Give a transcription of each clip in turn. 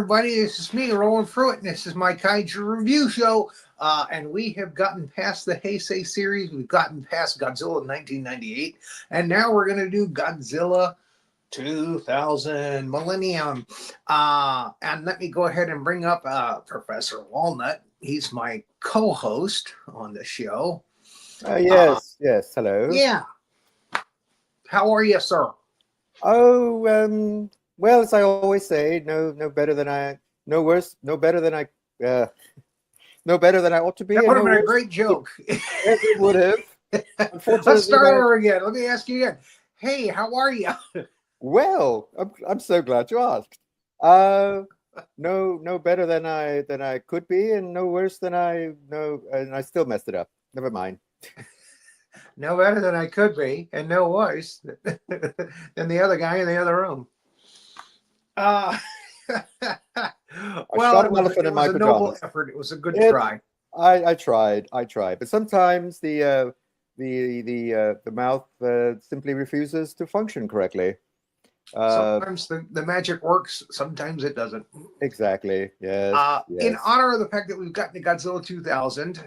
everybody. This is me, Roland Pruitt, and this is my Kaiju review show. And we have gotten past the Heisei series. We've gotten past Godzilla 1998, and now we're going to do Godzilla 2000 Millennium. And let me go ahead and bring up Professor Wallnott. He's my co-host on the show. Yes. Hello. Yeah. How are you, sir? Oh, well, as I always say, no better than I, no worse, no better than I, no better than I ought to be. That would have been a great joke. Yes, it would have. Let's start over again. Let me ask you again. Hey, how are you? Well, I'm so glad you asked. No better than I could be, and no worse than I know, and I still messed it up. Never mind. No better than I could be, and no worse than the other guy in the other room. Well, it was a noble effort. It was a good try. I tried, but sometimes the mouth simply refuses to function correctly. Sometimes the magic works, sometimes it doesn't. Exactly. Yes, yes. In honor of the fact that we've gotten to Godzilla 2000,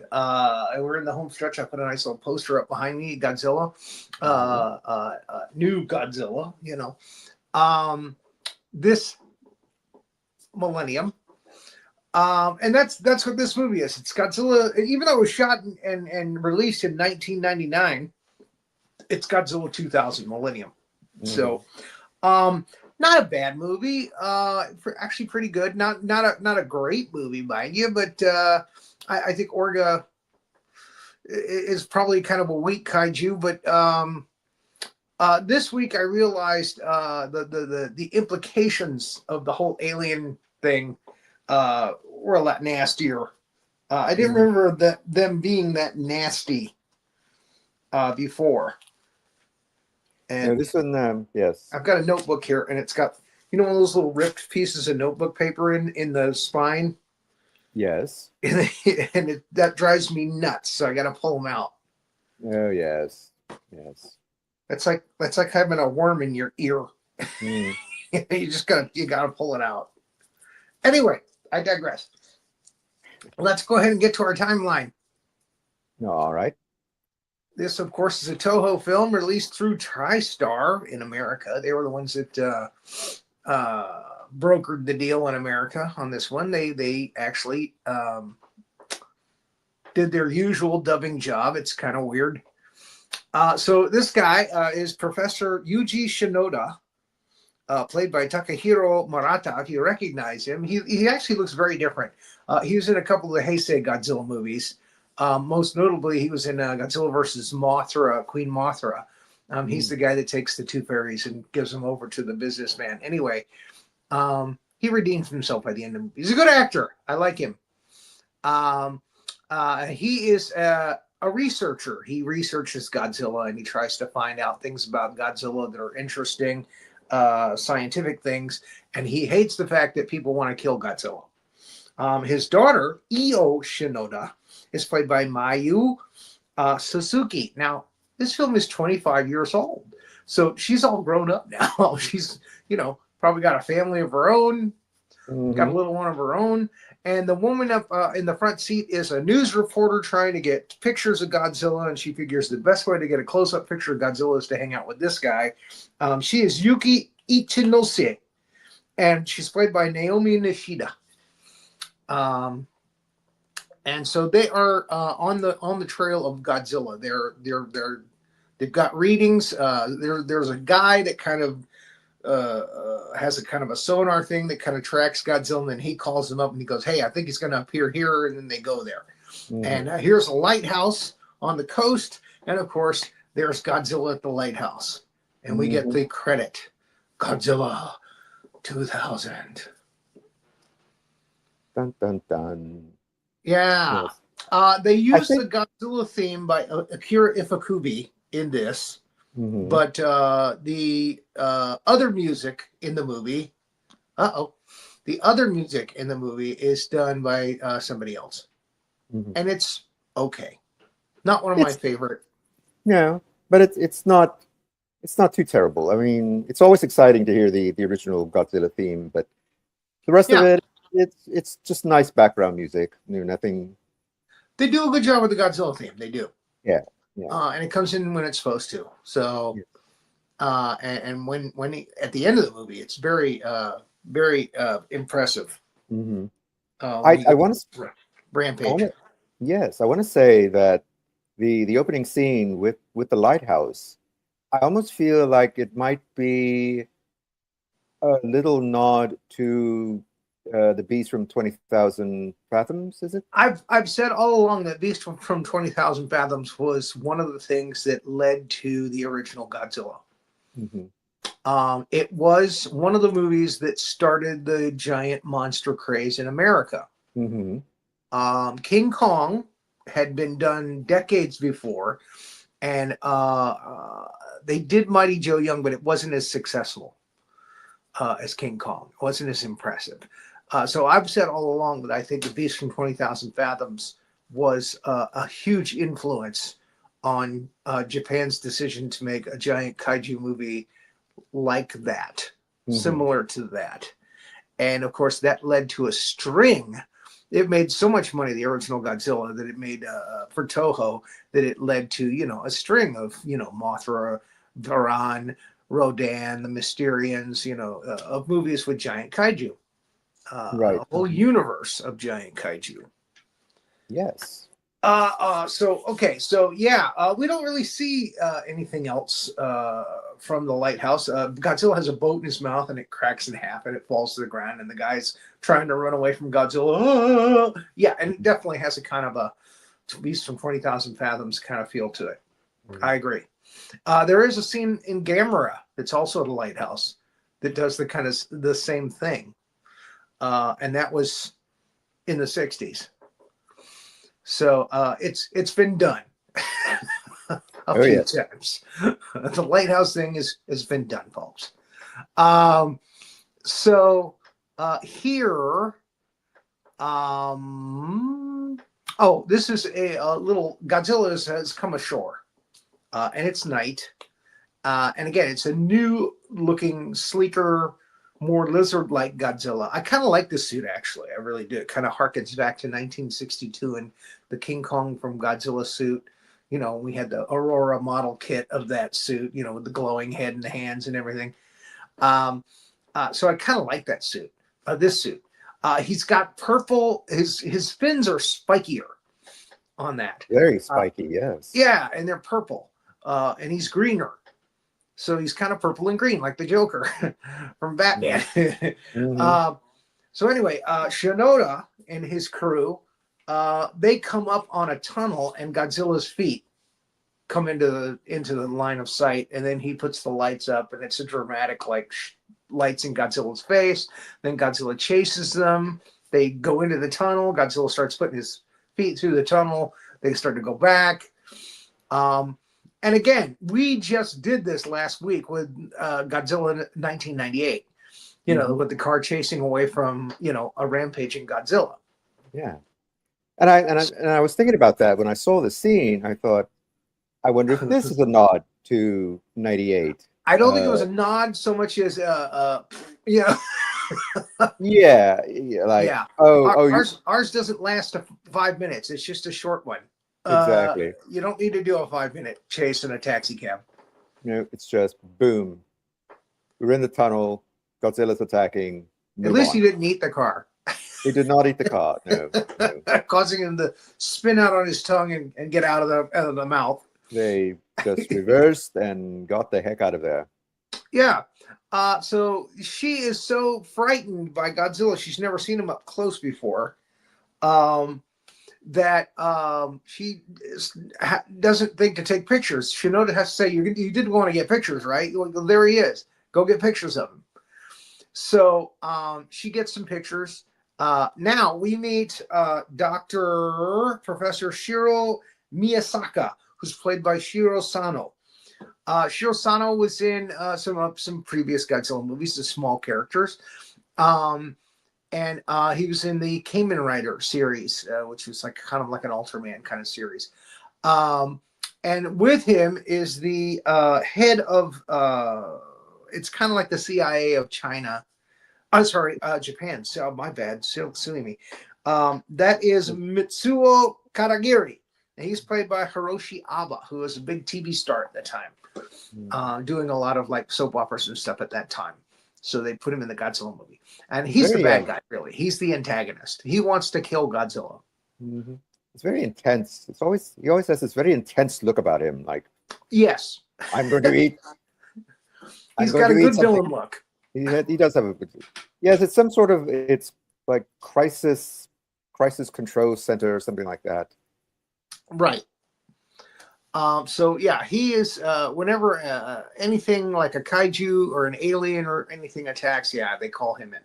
we're in the home stretch. I put a nice little poster up behind me, Godzilla, new Godzilla, you know, this millennium. And that's what this movie is. It's Godzilla, even though it was shot and released in 1999, it's Godzilla 2000 Millennium. Mm-hmm. So, not a bad movie. Actually pretty good. Not a great movie, mind you, but I think Orga is probably kind of a weak kaiju. But this week I realized the implications of the whole alien thing were a lot nastier. I didn't remember them being that nasty before. And no, this one, yes. I've got a notebook here, and it's got, you know, one of those little ripped pieces of notebook paper in the spine? Yes. And that drives me nuts, so I got to pull them out. Oh, yes. Yes. That's like having a worm in your ear. Mm. you gotta pull it out. Anyway, I digress. Let's go ahead and get to our timeline. All right. This, of course, is a Toho film released through TriStar in America. They were the ones that brokered the deal in America on this one. They actually did their usual dubbing job. It's kind of weird. So this guy is Professor Yuji Shinoda, played by Takahiro Murata. If you recognize him, he actually looks very different. He was in a couple of the Heisei Godzilla movies. Most notably, he was in Godzilla versus Mothra, Queen Mothra. He's the guy that takes the two fairies and gives them over to the businessman. Anyway, he redeems himself by the end of the movie. He's a good actor. I like him. He is a researcher. He researches Godzilla, and he tries to find out things about Godzilla that are interesting, scientific things, and he hates the fact that people want to kill Godzilla. His daughter, Io Shinoda, is played by Mayu Suzuki. Now, this film is 25 years old, so she's all grown up now. She's, probably got a family of her own, got a little one of her own, and the woman up in the front seat is a news reporter trying to get pictures of Godzilla, and she figures the best way to get a close-up picture of Godzilla is to hang out with this guy. She is Yuki Ichinose, and she's played by Naomi Nishida. And so they are on the trail of Godzilla. They've got readings. There's a guy that kind of has a kind of a sonar thing that kind of tracks Godzilla, and then he calls him up and he goes, "Hey, I think he's going to appear here," and then they go there. And here's a lighthouse on the coast, and of course there's Godzilla at the lighthouse, and we get the credit, Godzilla 2000. Dun dun dun. Yeah. Yes. They used the Godzilla theme by Akira Ifukube in this, but the other music in the movie, is done by somebody else, and it's okay. Not one of my favorite. No, but it's not too terrible. I mean, it's always exciting to hear the original Godzilla theme, but The rest of Yeah, it, it's just nice background music. Nothing. they do a good job with the Godzilla theme. They do, Yeah, yeah, and it comes in when it's supposed to. So, yeah. and at the end of the movie, it's very impressive. Hmm. When he I goes want to. I want rampage. to. Yes, I want to say that the opening scene with the lighthouse. I almost feel like it might be a little nod to the Beast from 20,000 Fathoms. Is it? I've said all along that Beast from 20,000 Fathoms was one of the things that led to the original Godzilla. Hmm. It was one of the movies that started the giant monster craze in America. Hmm. King Kong had been done decades before, and they did Mighty Joe Young, but it wasn't as successful as King Kong. It wasn't as impressive. So I've said all along that I think The Beast from 20,000 Fathoms was a huge influence on Japan's decision to make a giant kaiju movie like that, Hmm. similar to that. And of course, that led to a string. It made so much money, the original Godzilla, that it made for Toho, that it led to, a string of, Mothra, Varan, Rodan, the Mysterians, of movies with giant kaiju, Right. a whole universe of giant kaiju. Yes. So okay, so yeah, we don't really see anything else from the lighthouse. Godzilla has a boat in his mouth and it cracks in half and it falls to the ground and the guy's trying to run away from Godzilla. Ah! Yeah, and it definitely has a kind of a Beast from 20,000 Fathoms kind of feel to it. Mm. I agree. There is a scene in Gamera that's also at a lighthouse that does the kind of the same thing, and that was in the 60s. So it's been done a Oh few yes. times. The lighthouse thing has been done, folks. Um, so here, this is a little Godzilla has come ashore, and it's night. And again, it's a new looking, sleeker, more lizard like Godzilla. I kind of like this suit, actually. I really do. It kind of harkens back to 1962 and the King Kong from Godzilla suit. We had the Aurora model kit of that suit, with the glowing head and the hands and everything. So I kind of like that suit, this suit. He's got purple, his fins are spikier on that. Very spiky. Yes. Yeah, and they're purple. And he's greener. So he's kind of purple and green, like the Joker from Batman. Hmm. So anyway, Shinoda and his crew, they come up on a tunnel, and Godzilla's feet come into the line of sight, and then he puts the lights up, and it's a dramatic lights in Godzilla's face. Then Godzilla chases them. They go into the tunnel. Godzilla starts putting his feet through the tunnel. They start to go back. And again, we just did this last week with Godzilla 1998, Hmm. with the car chasing away from, a rampaging Godzilla. Yeah. And I was thinking about that when I saw the scene. I thought, I wonder if this is a nod to '98. I don't think it Uh, was a nod so much as, yeah, yeah, yeah, like, yeah. you Ours doesn't last 5 minutes. It's just a short one. exactly. You don't need to do a 5 minute chase in a taxi cab. It's just boom. We're in the tunnel. Godzilla's attacking. At Move least on. he didn't eat the car. He did not eat the car. No, no. Causing him to spin out on his tongue and get out of the mouth. They just reversed and got the heck out of there. Yeah. So she is so frightened by Godzilla. She's never seen him up close before. That she doesn't think to take pictures. Shinoda has to say, you did want to get pictures, right? Well, there he is. Go get pictures of him. So she gets some pictures. Now we meet Professor Shiro Miyasaka, who's played by Shiro Sano. Shiro Sano was in some previous Godzilla movies, the small characters. And he was in the Kamen Rider series, which was kind of like an Ultraman kind of series. And with him is the head of, it's kind of like the CIA of China, I'm sorry, Japan. So my bad. Silly me. That is Mitsuo Katagiri. And he's played by Hiroshi Aba, who was a big TV star at the time, doing a lot of like soap operas and stuff at that time. So they put him in the Godzilla movie, and It's he's the very bad guy. Really, he's the antagonist. He wants to kill Godzilla. mhm. It's very intense. He always has this very intense look about him. Like, Yes, I'm going to eat. I'm he's going got a to eat good something. villain look. He does have a good. Yes, it's some sort of. It's like crisis control center or something like that. Right. So yeah, he is. Whenever anything like a kaiju or an alien or anything attacks, yeah, they call him in,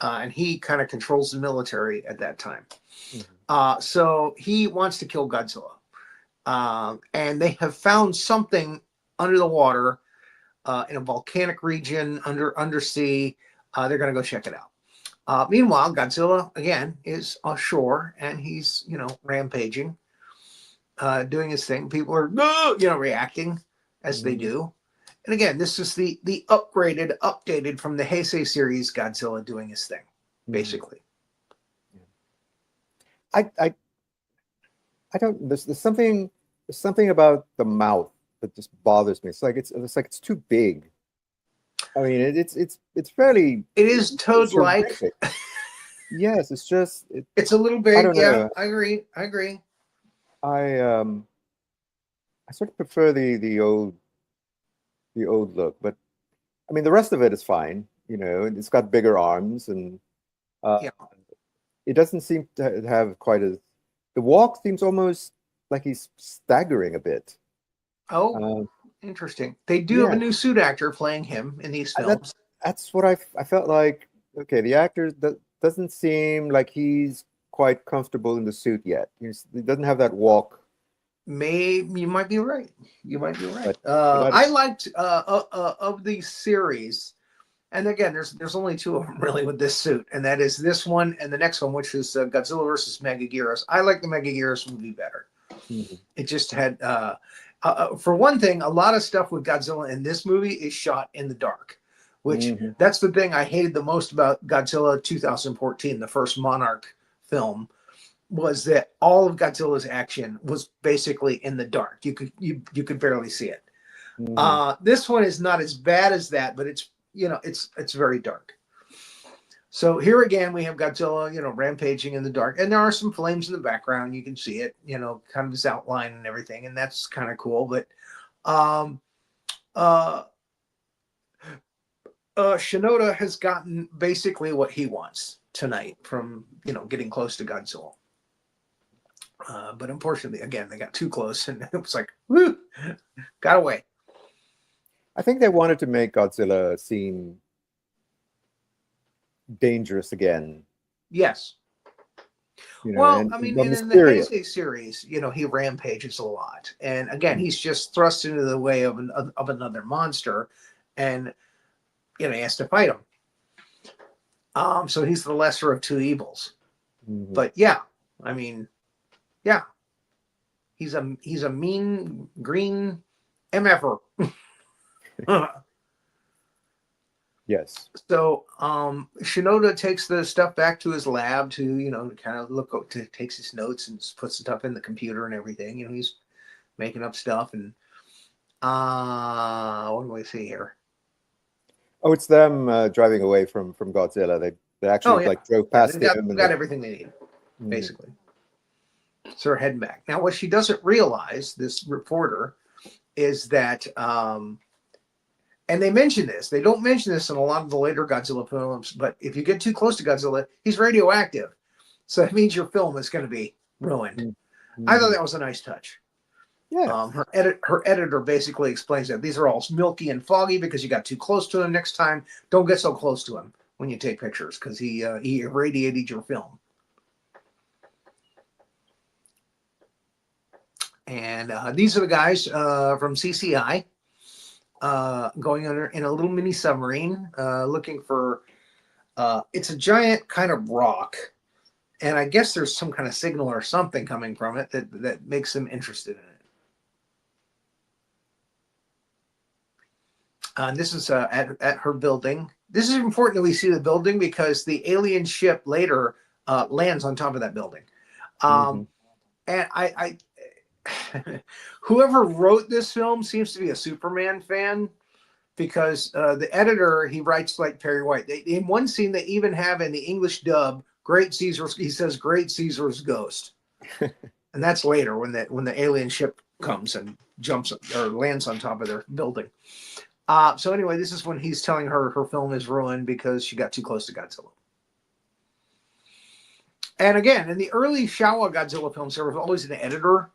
and he kind of controls the military at that time. So he wants to kill Godzilla, and they have found something under the water in a volcanic region undersea. They're going to go check it out. Meanwhile, Godzilla again is ashore, and he's rampaging. Doing his thing. People are reacting as they do. And again, this is the updated from the Heisei series Godzilla doing his thing, basically. I don't. There's something about the mouth that just bothers me. It's like it's too big. I mean, it's fairly. It is toad-like. Yes, it's just. It's a little big. I don't Yeah, know. I agree. I sort of prefer the old look, but I mean the rest of it is fine. It's got bigger arms and Yeah. it doesn't seem to have quite as the walk seems almost like he's staggering a bit. Oh, interesting. They do have a new suit actor playing him in these films. That's what I felt like. Okay, the actor doesn't seem like he's quite comfortable in the suit yet. He doesn't have that walk. Maybe you might be right. You might be right. But I liked of the series, and again, there's only two of them really with this suit, and that is this one and the next one, which is Godzilla versus Megaguirus. I like the Megaguirus movie better. It just had, for one thing, a lot of stuff with Godzilla in this movie is shot in the dark, which that's the thing I hated the most about Godzilla 2014, the first Monarch film. Was that all of Godzilla's action was basically in the dark. You could barely see it. This one is not as bad as that, but it's very dark. So here again we have Godzilla, rampaging in the dark, and there are some flames in the background. You can see it, kind of his outline and everything, and that's kind of cool. But Shinoda has gotten basically what he wants tonight from getting close to Godzilla. But unfortunately, again, they got too close, and it was like, woo, got away. I think they wanted to make Godzilla seem dangerous again. Yes. Well, I mean, in the Heisei series, he rampages a lot, and again, he's just thrust into the way of another monster, and he has to fight him. So he's the lesser of two evils. But yeah, I mean. Yeah, he's a mean green MFer. Yes. So Shinoda takes the stuff back to his lab to kind of takes his notes and puts stuff in the computer and everything. He's making up stuff and what do I see here? Oh, it's them driving away from Godzilla. They actually drove past him and got everything they need, basically. So they're heading back. Now, what she doesn't realize, this reporter, is that, and they mention this. They don't mention this in a lot of the later Godzilla films, but if you get too close to Godzilla, he's radioactive. So that means your film is going to be ruined. I thought that was a nice touch. Yeah. Her editor basically explains that these are all milky and foggy because you got too close to him. Next time, don't get so close to him when you take pictures because he irradiated your film. And these are the guys from CCI going in a little mini submarine looking for, it's a giant kind of rock. And I guess there's some kind of signal or something coming from it that makes them interested in it. And this is at her building this is important that we see the building because the alien ship later lands on top of that building. Mm-hmm. And I whoever wrote this film seems to be a Superman fan because the editor, he writes like Perry White. In one scene, they even have in the English dub, "Great Caesar's," he says, "Great Caesar's ghost." And that's later when the alien ship comes and jumps or lands on top of their building. So anyway, this is when he's telling her film is ruined because she got too close to Godzilla. And again, in the early Showa Godzilla films, there was always an editor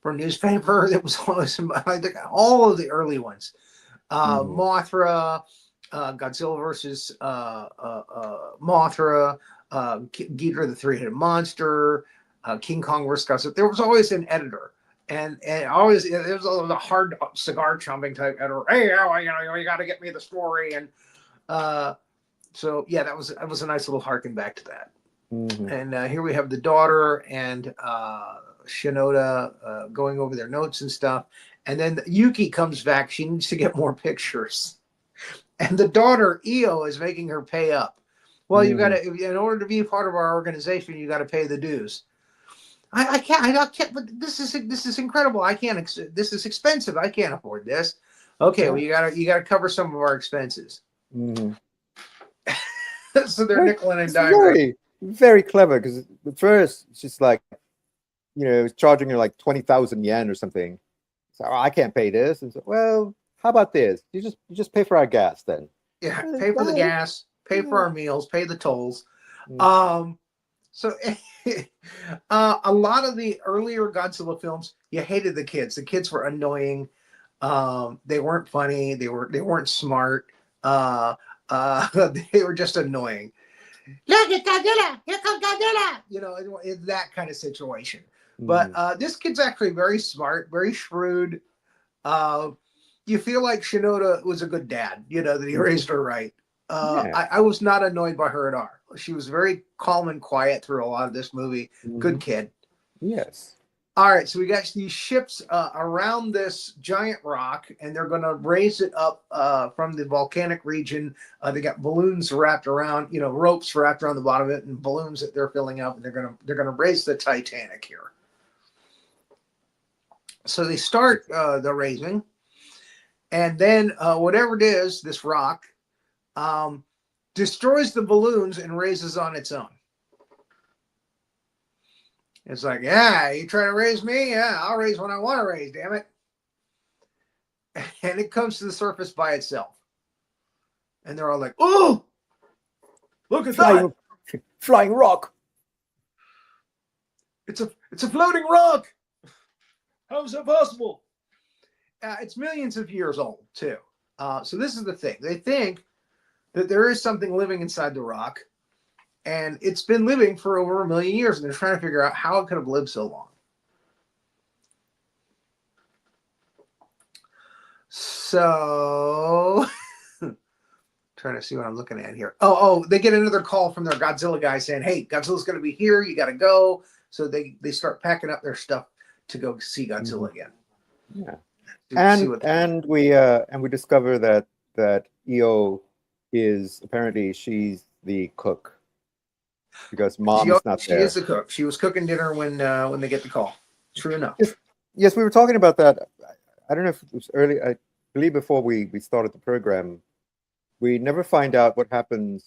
for a newspaper that was always, I think, all of the early ones. Mothra, Godzilla versus Mothra, Ghidorah the Three-Headed Monster, King Kong versus Godzilla. There was always an editor. And always it was a hard cigar chomping type editor. Hey, you got to get me the story. And so yeah, that was a nice little harken back to that. Mm-hmm. And here we have the daughter and Shinoda going over their notes and stuff. And then Yuki comes back. She needs to get more pictures. And the daughter, Io, is making her pay up. Well, you got to, in order to be a part of our organization, you got to pay the dues. I can't, but this is incredible. I can't, this is expensive. I can't afford this. Okay, well, you gotta cover some of our expenses. Mm-hmm. So they're nickel and diming. Very, very clever, because at first it's just like, it's charging her like 20,000 yen or something. So I can't pay this. And so, well, how about this? You just pay for our gas then. Yeah, pay for the gas, pay for our meals, pay the tolls. So a lot of the earlier Godzilla films, you hated the kids. The kids were annoying. They weren't funny. They weren't smart. They were just annoying. Look, it's Godzilla! Here comes Godzilla! It's that kind of situation. But this kid's actually very smart, very shrewd. You feel like Shinoda was a good dad, that he raised her right. I was not annoyed by her at all. She was very calm and quiet through a lot of this movie. Good kid. Yes. All right, so we got these ships around this giant rock, and they're going to raise it up from the volcanic region. They got balloons wrapped around, ropes wrapped around the bottom of it, and balloons that they're filling up, and they're gonna raise the Titanic here. So they start the raising, and then whatever it is, this rock destroys the balloons and raises on its own. It's like, yeah, you try to raise me? Yeah, I'll raise when I want to raise, damn it. And it comes to the surface by itself. And they're all like, oh, look at that. Flying rock. It's a floating rock. How is that possible? It's millions of years old, too. So this is the thing. They think that there is something living inside the rock, and it's been living for over 1 million years, and they're trying to figure out how it could have lived so long. So, trying to see what I'm looking at here. Oh, they get another call from their Godzilla guy saying, hey, Godzilla's going to be here. You got to go. So they start packing up their stuff to go see Godzilla again. Yeah. And we discover that Io is apparently she's the cook because mom is not there. She is the cook. She was cooking dinner when they get the call. True enough. Yes, we were talking about that. I don't know if it was early. I believe before we started the program, we never find out what happened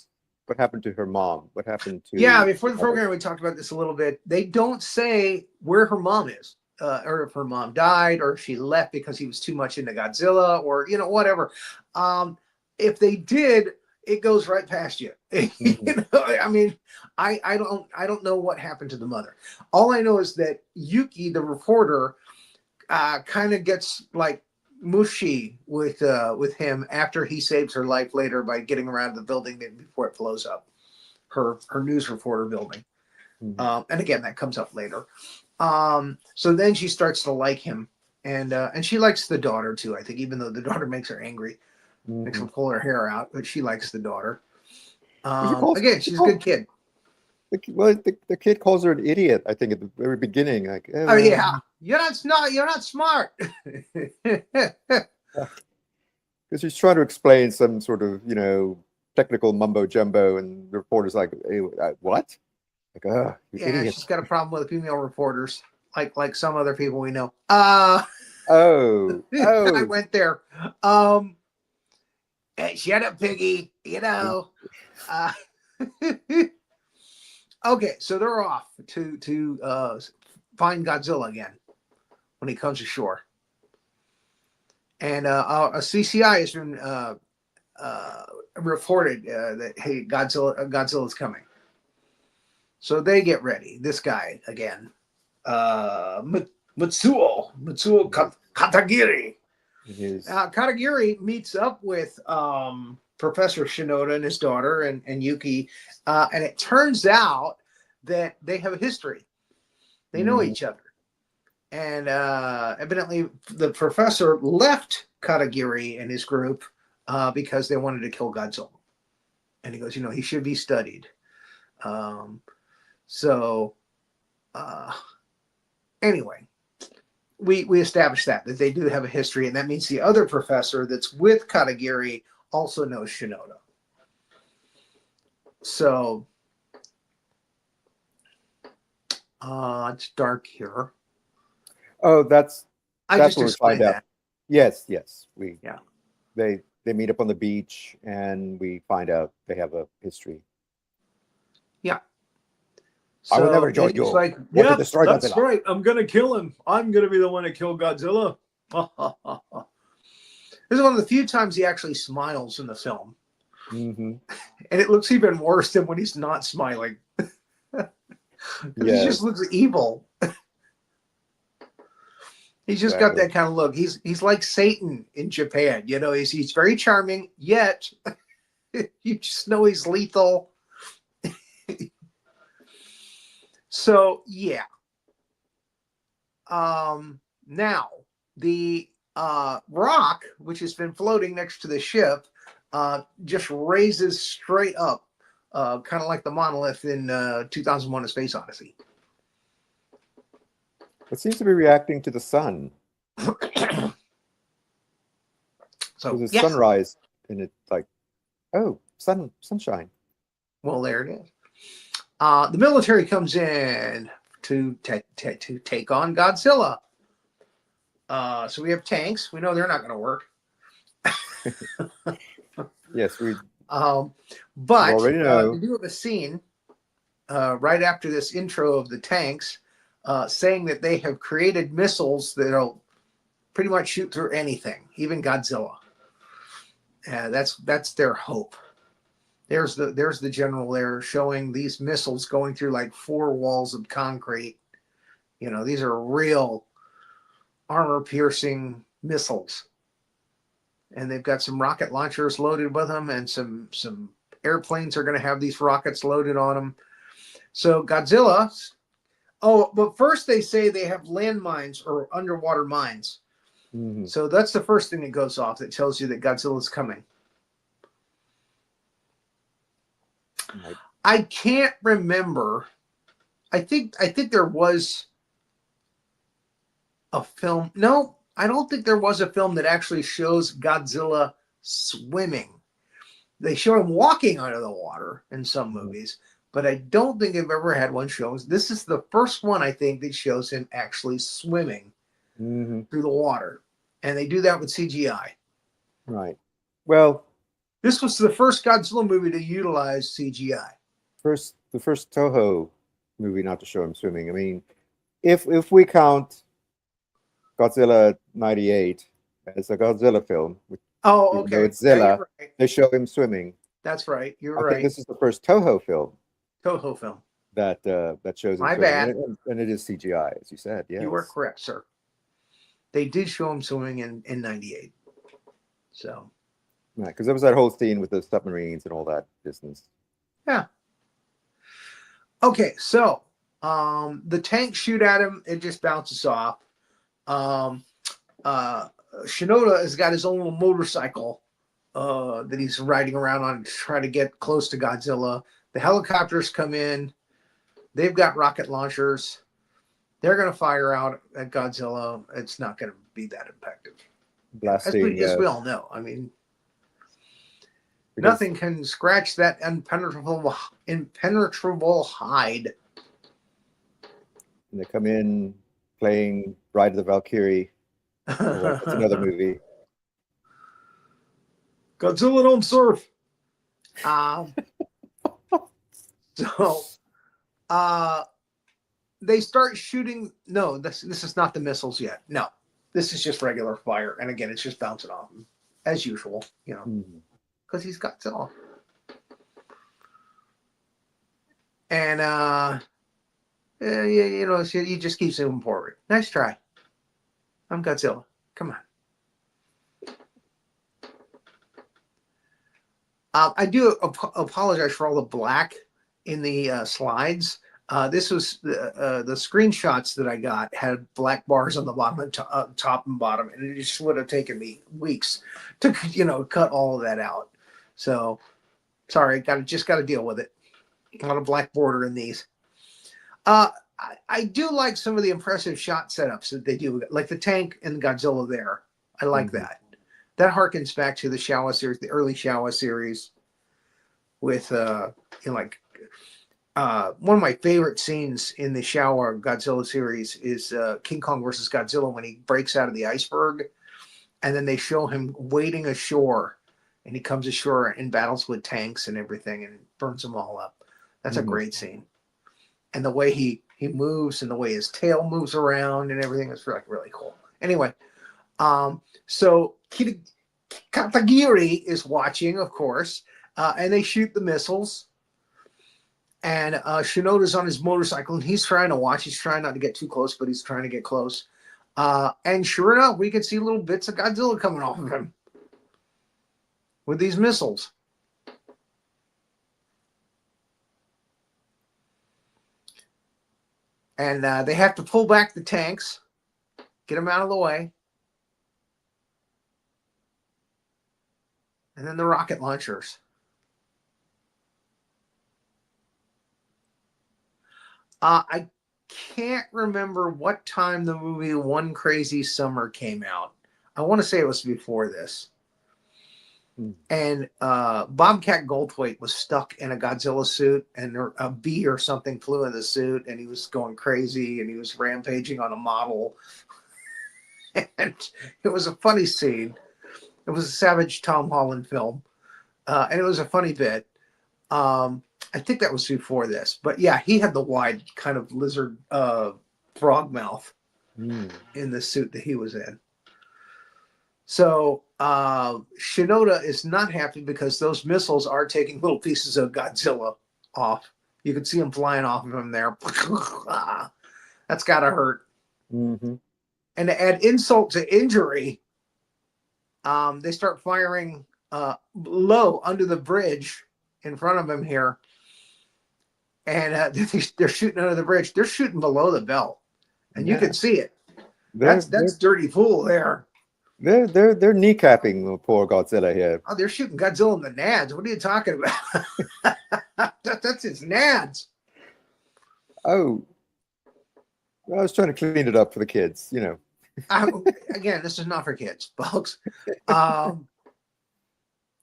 to her mom. What happened to? Yeah, before the program, we talked about this a little bit. They don't say where her mom is. Or if her mom died, or if she left because he was too much into Godzilla, or whatever. If they did, it goes right past you. I mean, I don't know what happened to the mother. All I know is that Yuki, the reporter, kind of gets like mushy with him after he saves her life later by getting around the building before it blows up. Her news reporter building, and again that comes up later. So then she starts to like him, and she likes the daughter too, I think, even though the daughter makes her angry, makes her pull her hair out, but she likes the daughter. Again, she's a good kid. The kid calls her an idiot, I think, at the very beginning. Like, oh yeah, you're not smart. Because she's trying to explain some sort of, technical mumbo jumbo, and the reporter's like, hey, what? Like, oh, you Yeah, idiot. she's got a problem with female reporters, like some other people we know. Oh, I oh. went there. Hey, shut up, Piggy. Uh, okay, so they're off to find Godzilla again when he comes ashore, and a CCI has been reported that hey, Godzilla's coming. So they get ready. This guy again, Matsuo Katagiri. Katagiri meets up with Professor Shinoda and his daughter and Yuki, and it turns out that they have a history. They know each other, and evidently the professor left Katagiri and his group because they wanted to kill Godzilla, and he goes, he should be studied. So anyway, we established that they do have a history, and that means the other professor that's with Katagiri also knows Shinoda. So it's dark here. Oh, that's I just explained that. Yes, yeah. They meet up on the beach, and we find out they have a history. Yeah. So I will never join you. Like, yeah, that's Godzilla. Right. I'm gonna kill him. I'm gonna be the one to kill Godzilla. This is one of the few times he actually smiles in the film, and it looks even worse than when he's not smiling. He just looks evil. He's just got that kind of look. He's like Satan in Japan. He's very charming, yet you just know he's lethal. So yeah. Now the rock, which has been floating next to the ship, just raises straight up, kind of like the monolith in 2001: A Space Odyssey. It seems to be reacting to the sun. So there's a sunrise, and it's like, oh, sunshine. Well, there it is. The military comes in to take on Godzilla. So we have tanks. We know they're not going to work. Yes, we. But already know. We do have a scene right after this intro of the tanks, saying that they have created missiles that'll pretty much shoot through anything, even Godzilla. That's their hope. There's the general there showing these missiles going through like 4 walls of concrete. These are real armor-piercing missiles, and they've got some rocket launchers loaded with them, and some airplanes are going to have these rockets loaded on them. So Godzilla. Oh, but first they say they have landmines or underwater mines. So that's the first thing that goes off that tells you that Godzilla's coming. I can't remember. I think there was a film. No, I don't think there was a film that actually shows Godzilla swimming. They show him walking under the water in some movies, but I don't think I've ever had one show. This is the first one, I think, that shows him actually swimming through the water. And they do that with CGI. Right. Well, this was the first Godzilla movie to utilize CGI. The first Toho movie not to show him swimming. I mean, if we count Godzilla 98 as a Godzilla film, okay, Godzilla, right. They show him swimming. That's right. You're right. I think this is the first Toho film. That shows him My swimming. bad. And it is CGI, as you said. Yes. You were correct, sir. They did show him swimming in 98. So. Right, because there was that whole scene with the submarines and all that business. Yeah. Okay, so the tanks shoot at him. It just bounces off. Shinoda has got his own little motorcycle that he's riding around on to try to get close to Godzilla. The helicopters come in. They've got rocket launchers. They're going to fire out at Godzilla. It's not going to be that effective. Blasting. As we all know. I mean, because Nothing can scratch that impenetrable hide. they come in playing Bride of the Valkyrie. Or what's another movie? Godzilla don't surf. Um, so they start shooting. No, this is not the missiles yet. No, this is just regular fire. And again, it's just bouncing off him as usual, because he's Godzilla. And he just keeps moving forward. Nice try. I'm Godzilla. Come on. I do apologize for all the black in the slides. This was the screenshots that I got had black bars on the bottom and top and bottom, and it just would have taken me weeks to cut all of that out. So sorry, just got to deal with it. A lot of black border in these. I do like some of the impressive shot setups that they do, like the tank and Godzilla there. I like that. That harkens back to the Showa series, the early Showa series, with one of my favorite scenes in the Showa Godzilla series is King Kong versus Godzilla when he breaks out of the iceberg, and then they show him wading ashore, and he comes ashore and battles with tanks and everything and burns them all up. That's a great scene, and the way he moves and the way his tail moves around and everything is really cool. Anyway, so Katagiri is watching, of course, and they shoot the missiles. And Shinoda's on his motorcycle, and he's trying to watch. He's trying not to get too close, but he's trying to get close. And sure enough, we can see little bits of Godzilla coming off of him with these missiles. And they have to pull back the tanks, get them out of the way. And then the rocket launchers. I can't remember what time the movie One Crazy Summer came out. I want to say it was before this. And Bobcat Goldthwait was stuck in a Godzilla suit, and a bee or something flew in the suit, and he was going crazy, and he was rampaging on a model. And it was a funny scene. It was a Savage Tom Holland film, and it was a funny bit. I think that was before this, but yeah, he had the wide kind of lizard frog mouth in the suit that he was in. So Shinoda is not happy because those missiles are taking little pieces of Godzilla off. You can see them flying off of him there. That's gotta hurt. And to add insult to injury, they start firing low under the bridge in front of him here. And they're shooting under the bridge. They're shooting below the belt, and you can see it. That's dirty pool there. They're kneecapping poor Godzilla here. Oh, they're shooting Godzilla in the nads. What are you talking about? That's his nads. Oh, I was trying to clean it up for the kids, Again, this is not for kids, folks.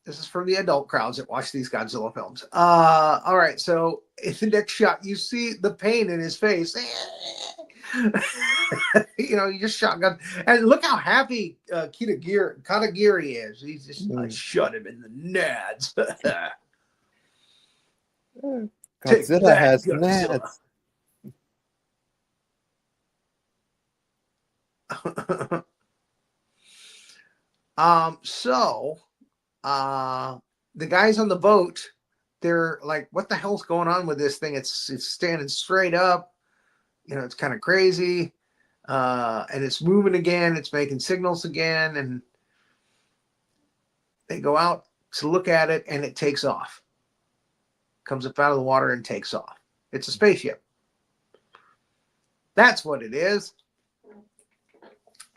This is for the adult crowds that watch these Godzilla films. All right, so in the next shot, you see the pain in his face. You just shot gun, and look how happy Katagiri is. He's just shut him in the nads. Godzilla has nads. So the guys on the boat, they're like, what the hell's going on with this thing? It's standing straight up. It's kind of crazy. And it's moving again. It's making signals again. And they go out to look at it, and it takes off. Comes up out of the water and takes off. It's a spaceship. That's what it is.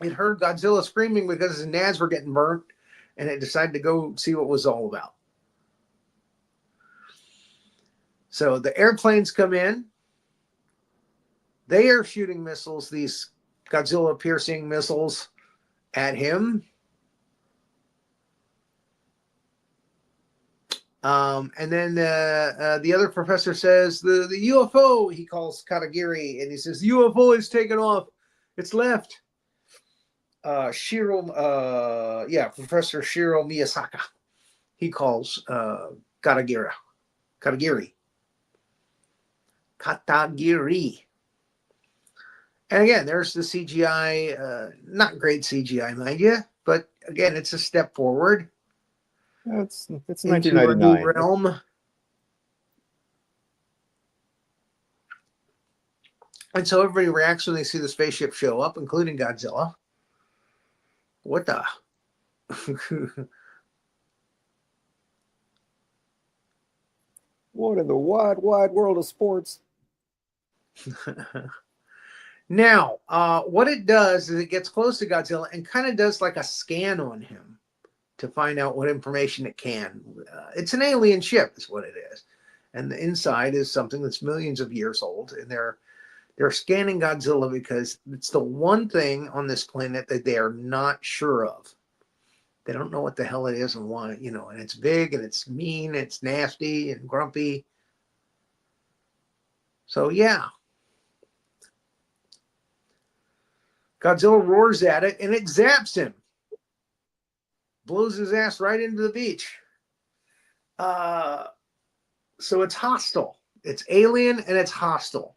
It heard Godzilla screaming because his nads were getting burnt, and it decided to go see what it was all about. So the airplanes come in. They are shooting missiles, these Godzilla piercing missiles, at him. And then the other professor says the UFO. He calls Katagiri and he says the UFO is taken off. It's left. Professor Shiro Miyasaka. He calls Katagiri. Katagiri. And again, there's the CGI. Not great CGI, mind you, but again, it's a step forward. It's into a new 1999. realm. And so everybody reacts when they see the spaceship show up, including Godzilla. What the? What in the wide world of sports? Now, what it does is it gets close to Godzilla and kind of does like a scan on him to find out what information it can. It's an alien ship is what it is. And the inside is something that's millions of years old. And they're scanning Godzilla because it's the one thing on this planet that they are not sure of. They don't know what the hell it is and why, and it's big and it's mean, it's nasty and grumpy. So, yeah. Godzilla roars at it and it zaps him. Blows his ass right into the beach. So it's hostile. It's alien and it's hostile.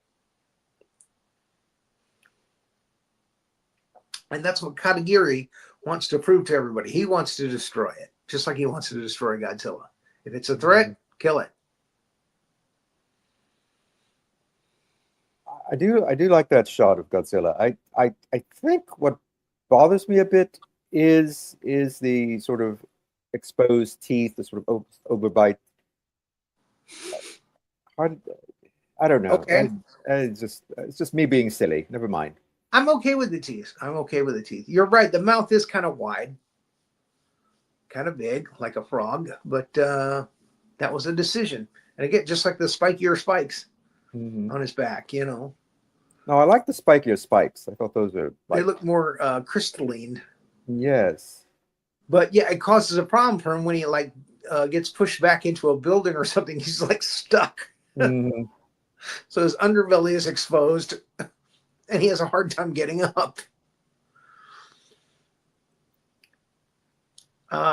And that's what Katagiri wants to prove to everybody. He wants to destroy it, just like he wants to destroy Godzilla. If it's a threat, kill it. I do like that shot of Godzilla. I think what bothers me a bit is the sort of exposed teeth, the sort of overbite. I don't know. Okay. It's just me being silly. Never mind. I'm okay with the teeth. You're right. The mouth is kind of wide, kind of big, like a frog, but that was a decision. And again, just like the spikier spikes on his back, No, I like the spikier spikes. I thought those are they look more crystalline. Yes. But yeah, it causes a problem for him when he gets pushed back into a building or something. He's like stuck. Mm-hmm. So his underbelly is exposed and he has a hard time getting up.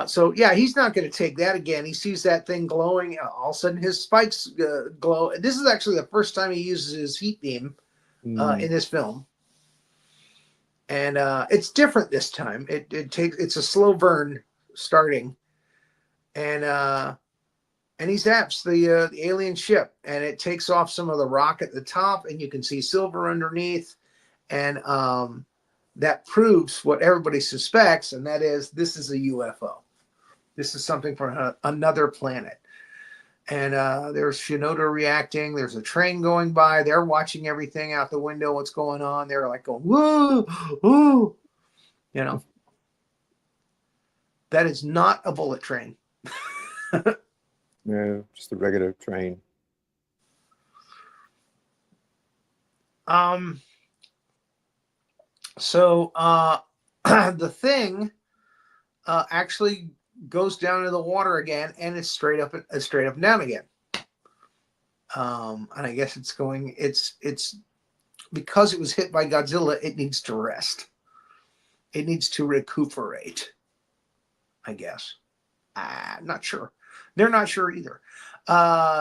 So yeah, he's not going to take that again. He sees that thing glowing. All of a sudden his spikes glow. This is actually the first time he uses his heat beam in this film. And it's different this time. It's a slow burn starting. And he zaps the alien ship and it takes off some of the rock at the top and you can see silver underneath. And that proves what everybody suspects, and that is this is a UFO. This is something from another planet. And there's Shinoda reacting. There's a train going by. They're watching everything out the window, what's going on. They're like going, whoa, whoa. That is not a bullet train. No, just a regular train. So the thing actually goes down into the water again, and it's straight up and down again. And I guess it's because it was hit by Godzilla, it needs to rest. It needs to recuperate, I guess. I'm not sure. They're not sure either.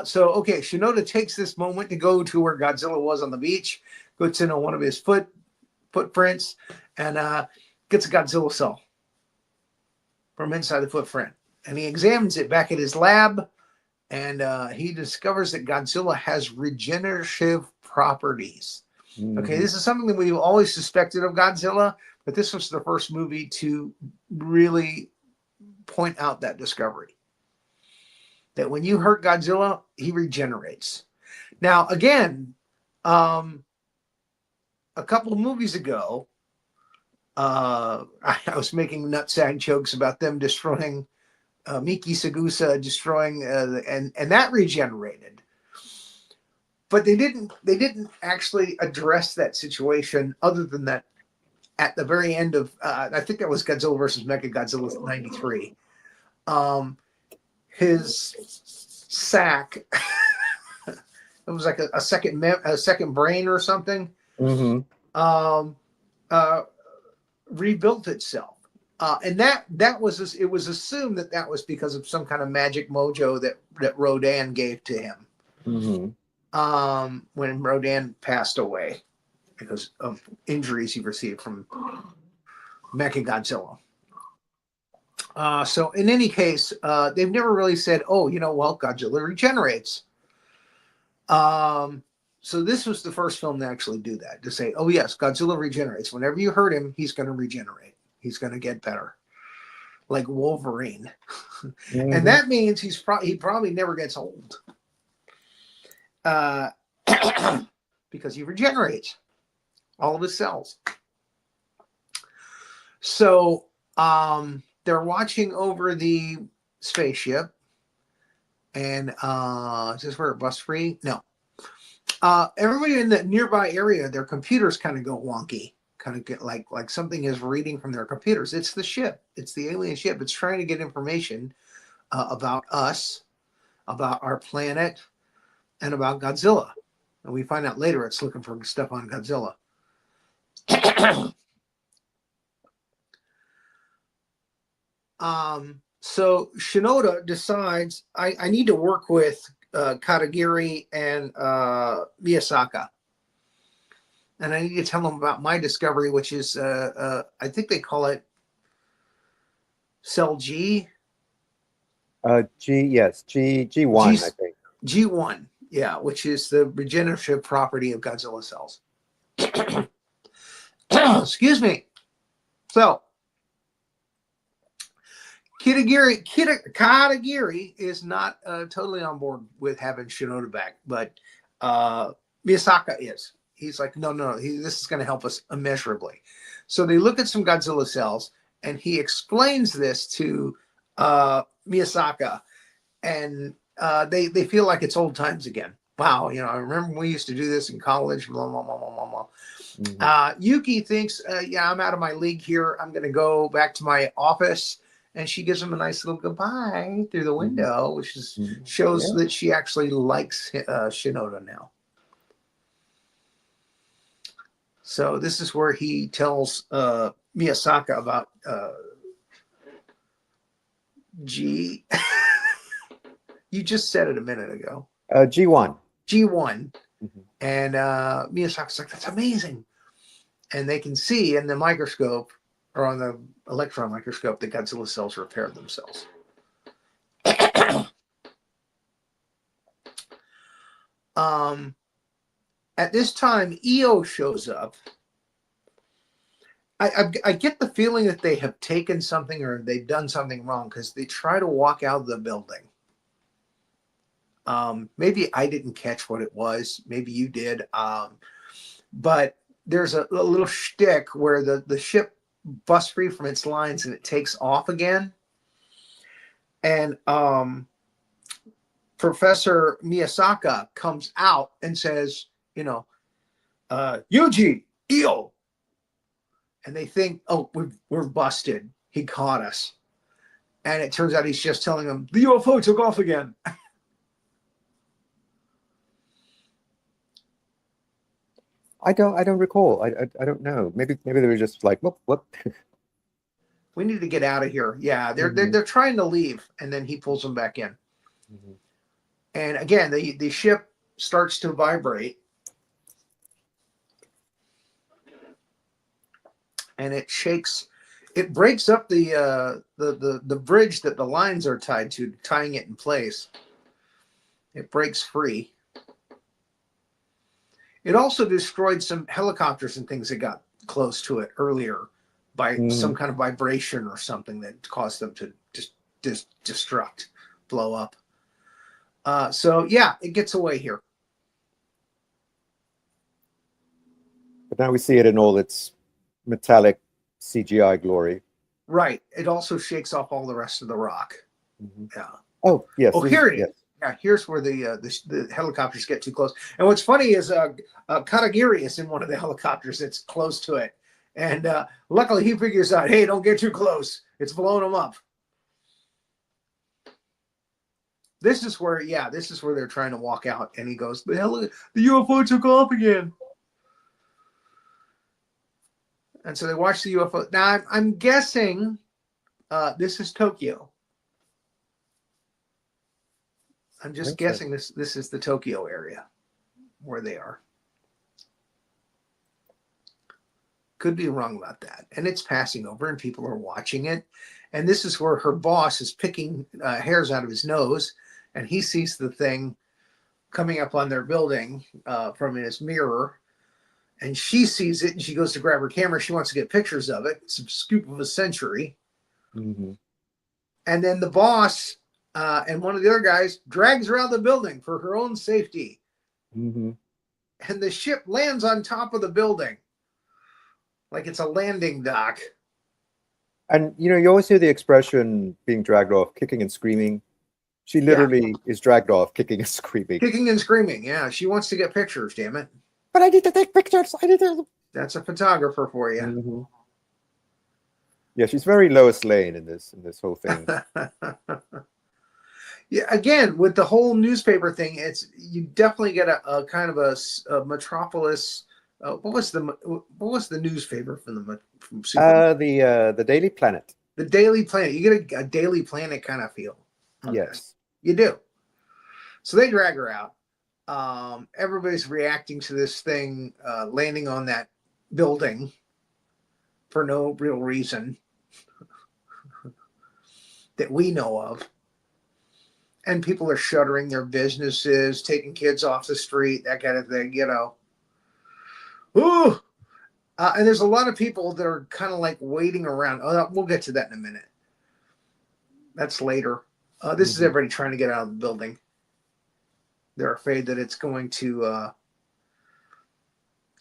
So, okay, Shinoda takes this moment to go to where Godzilla was on the beach, puts in one of his footprints, and gets a Godzilla cell from inside the footprint. And he examines it back at his lab, and he discovers that Godzilla has regenerative properties. Okay, this is something that we've always suspected of Godzilla, but this was the first movie to really point out that discovery. That when you hurt Godzilla, he regenerates. Now, again, a couple of movies ago, I was making nutsack jokes about them destroying Miki Sagusa, destroying and that regenerated. But they didn't actually address that situation other than that at the very end of I think that was Godzilla versus Mechagodzilla 93. his sack. It was like a second brain or something. Mm-hmm. Rebuilt itself. And that was, it was assumed that was because of some kind of magic mojo that Rodan gave to him. Mm-hmm. When Rodan passed away because of injuries he received from Mechagodzilla. So in any case, they've never really said, oh, well, Godzilla regenerates. So this was the first film to actually do that, to say, oh yes, Godzilla regenerates. Whenever you hurt him, he's going to regenerate. He's going to get better, like Wolverine. Mm-hmm. And that means he probably never gets old, because he regenerates all of his cells. So they're watching over the spaceship, and is this where it busts free? No. Everybody in the nearby area, their computers kind of go wonky, kind of get like something is reading from their computers. It's the ship. It's the alien ship. It's trying to get information about us, about our planet, and about Godzilla. And we find out later it's looking for stuff on Godzilla. So Shinoda decides, I need to work with Katagiri and Miyasaka. And I need to tell them about my discovery, which is, I think they call it Cell G. G1, I think. G1, yeah, which is the regenerative property of Godzilla cells. Excuse me. So, Katagiri is not totally on board with having Shinoda back, but Miyasaka is. He's like, no, this is going to help us immeasurably. So they look at some Godzilla cells, and he explains this to Miyasaka, and they feel like it's old times again. Wow, I remember we used to do this in college. Blah blah blah blah blah blah. Mm-hmm. Yuki thinks, yeah, I'm out of my league here. I'm going to go back to my office. And she gives him a nice little goodbye through the window, which shows that she actually likes Shinoda now. So this is where he tells Miyasaka about G. You just said it a minute ago. G1. G1. Mm-hmm. And Miyasaka's like, that's amazing. And they can see in the microscope, or on the electron microscope, the Godzilla cells repair themselves. At this time, EO shows up. I get the feeling that they have taken something or they've done something wrong, because they try to walk out of the building. Maybe I didn't catch what it was. Maybe you did. But there's a little shtick where the ship busts free from its lines and it takes off again. And Professor Miyasaka comes out and says, Yuji, Io. And they think, oh, we're busted. He caught us. And it turns out he's just telling them the UFO took off again. I don't recall. I don't know. Maybe they were just like, whoop. We need to get out of here. Yeah, they're trying to leave, and then he pulls them back in. Mm-hmm. And again, the ship starts to vibrate, and it shakes. It breaks up the bridge that the lines are tied to, tying it in place. It breaks free. It also destroyed some helicopters and things that got close to it earlier by some kind of vibration or something that caused them to just destruct, blow up. So yeah, it gets away here. But now we see it in all its metallic CGI glory. Right. It also shakes off all the rest of the rock. Mm-hmm. Yeah. Oh, yes. Oh, here it is. Yes. Yeah, here's where the helicopters get too close. And what's funny is Katagiri is in one of the helicopters that's close to it. And luckily he figures out, hey, don't get too close. It's blowing them up. This is where, yeah, this is where they're trying to walk out, and he goes, "The hell, the UFO took off again." And so they watch the UFO. Now I'm guessing this is Tokyo. I'm I just think so. guessing this is the Tokyo area where they are. Could be wrong about that. And it's passing over, and people are watching it. And this is where her boss is picking hairs out of his nose, and he sees the thing coming up on their building from his mirror. And she sees it, and she goes to grab her camera. She wants to get pictures of it. It's a scoop of a century. Mm-hmm. And then the boss and one of the other guys drags her out of the building for her own safety. Mm-hmm. And the ship lands on top of the building like it's a landing dock. And you always hear the expression being dragged off, kicking and screaming. She literally is dragged off, kicking and screaming. Kicking and screaming. Yeah, she wants to get pictures, damn it. But I need to take pictures. I need to. That's a photographer for you. Mm-hmm. Yeah, she's very Lois Lane in this whole thing. Yeah, again, with the whole newspaper thing, you definitely get a kind of a metropolis. What was the newspaper from Superman? The Daily Planet. The Daily Planet. You get a Daily Planet kind of feel. Yes, you do. So they drag her out. Everybody's reacting to this thing landing on that building for no real reason that we know of. And people are shuttering their businesses, taking kids off the street, that kind of thing, Ooh! And there's a lot of people that are kind of like waiting around. Oh, we'll get to that in a minute. That's later. This is everybody trying to get out of the building. They're afraid that it's going to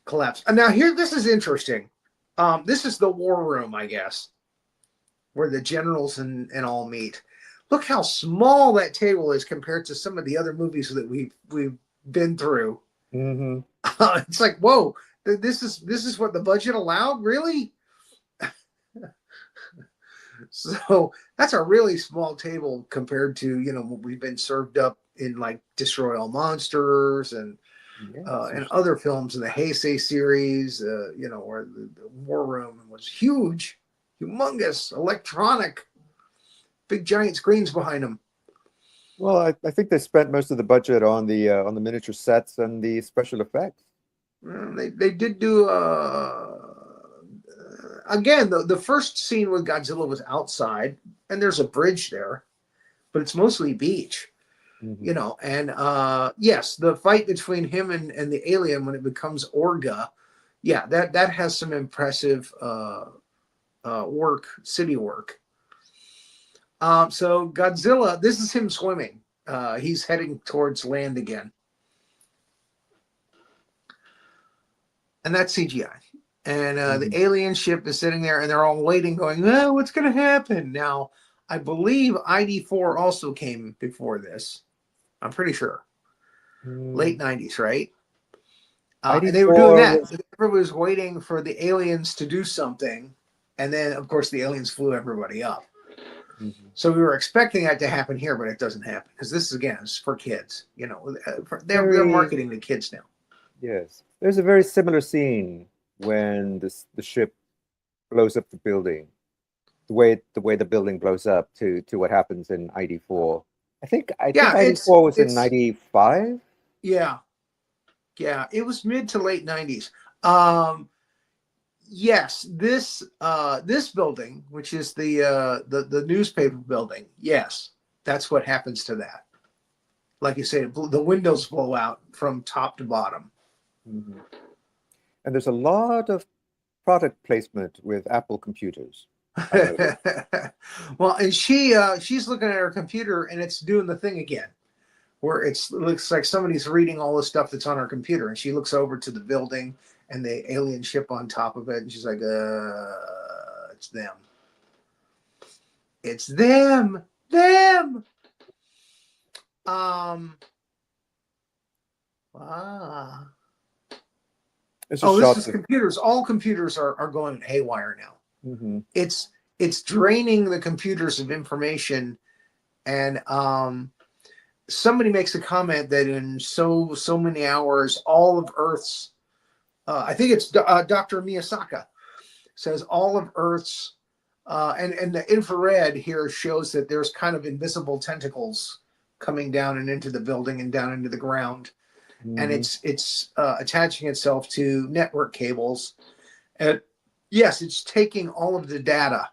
collapse. And now this is interesting. This is the war room, I guess, where the generals and all meet. Look how small that table is compared to some of the other movies that we've been through. Mm-hmm. It's like, whoa, this is what the budget allowed, really? So that's a really small table compared to what we've been served up in like Destroy All Monsters and other films in the Heisei series. Where the war room was huge, humongous, electronic. Big giant screens behind them. Well, I think they spent most of the budget on the miniature sets and the special effects. They did do again the first scene with Godzilla was outside, and there's a bridge there, but it's mostly beach. Mm-hmm. And yes, the fight between him and the alien when it becomes Orga, that has some impressive city work. So Godzilla, this is him swimming. He's heading towards land again. And that's CGI. And the alien ship is sitting there, and they're all waiting, going, what's going to happen? Now, I believe ID4 also came before this. I'm pretty sure. Late 90s, right? And they were doing that. Everybody was waiting for the aliens to do something. And then, of course, the aliens flew everybody up. Mm-hmm. So we were expecting that to happen here, but it doesn't happen because this is for kids. They're marketing to kids now. Yes, there's a very similar scene when the ship blows up the building. The way the building blows up to what happens in ID4. I think ID4 was in 95. Yeah, it was mid to late 90s. Yes, this building, which is the newspaper building, yes, that's what happens to that. Like you say, the windows blow out from top to bottom. Mm-hmm. And there's a lot of product placement with Apple computers. Well, and she's looking at her computer, and it's doing the thing again, where it looks like somebody's reading all the stuff that's on her computer, and she looks over to the building and the alien ship on top of it, and she's like, it's them. It's them. This is computers. All computers are going haywire now. Mm-hmm. It's draining the computers of information, and somebody makes a comment that in so many hours, all of Earth's, I think it's Dr. Miyasaka, says all of Earth's, and the infrared here shows that there's kind of invisible tentacles coming down and into the building and down into the ground, and it's attaching itself to network cables, and yes, it's taking all of the data.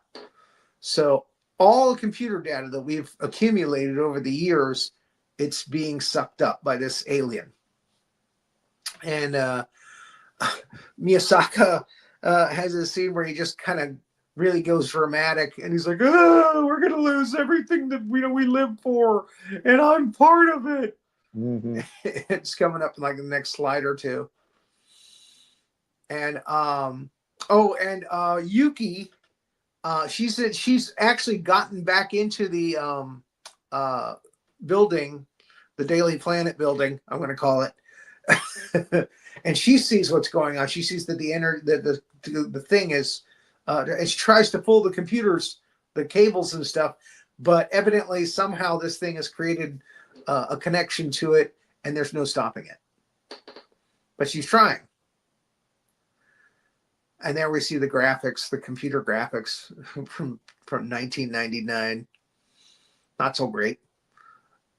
So all the computer data that we've accumulated over the years, it's being sucked up by this alien. And Miyasaka has a scene where he just kind of really goes dramatic, and he's like, "Oh, we're gonna lose everything that we live for, and I'm part of it." It's coming up in like the next slide or two. And Yuki, she said she's actually gotten back into the building, the Daily Planet building, I'm going to call it. And she sees what's going on. She sees that the thing is, she tries to pull the computers, the cables and stuff, but evidently somehow this thing has created a connection to it, and there's no stopping it. But she's trying. And there we see the graphics, the computer graphics from 1999. Not so great.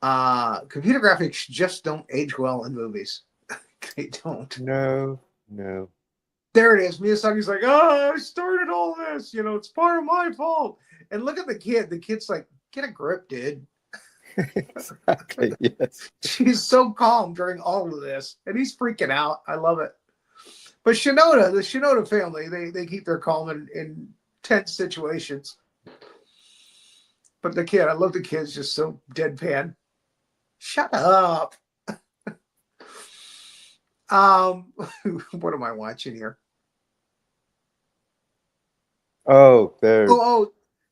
Computer graphics just don't age well in movies. They don't. No. There it is. Miyazaki's like, "Oh, I started all this. It's part of my fault." And look at the kid. The kid's like, "Get a grip, dude." Exactly. Yes. She's so calm during all of this, and he's freaking out. I love it. But Shinoda, the Shinoda family, they keep their calm in tense situations. But the kid, I love the kid's just so deadpan. Shut up. What am I watching here? Oh, there.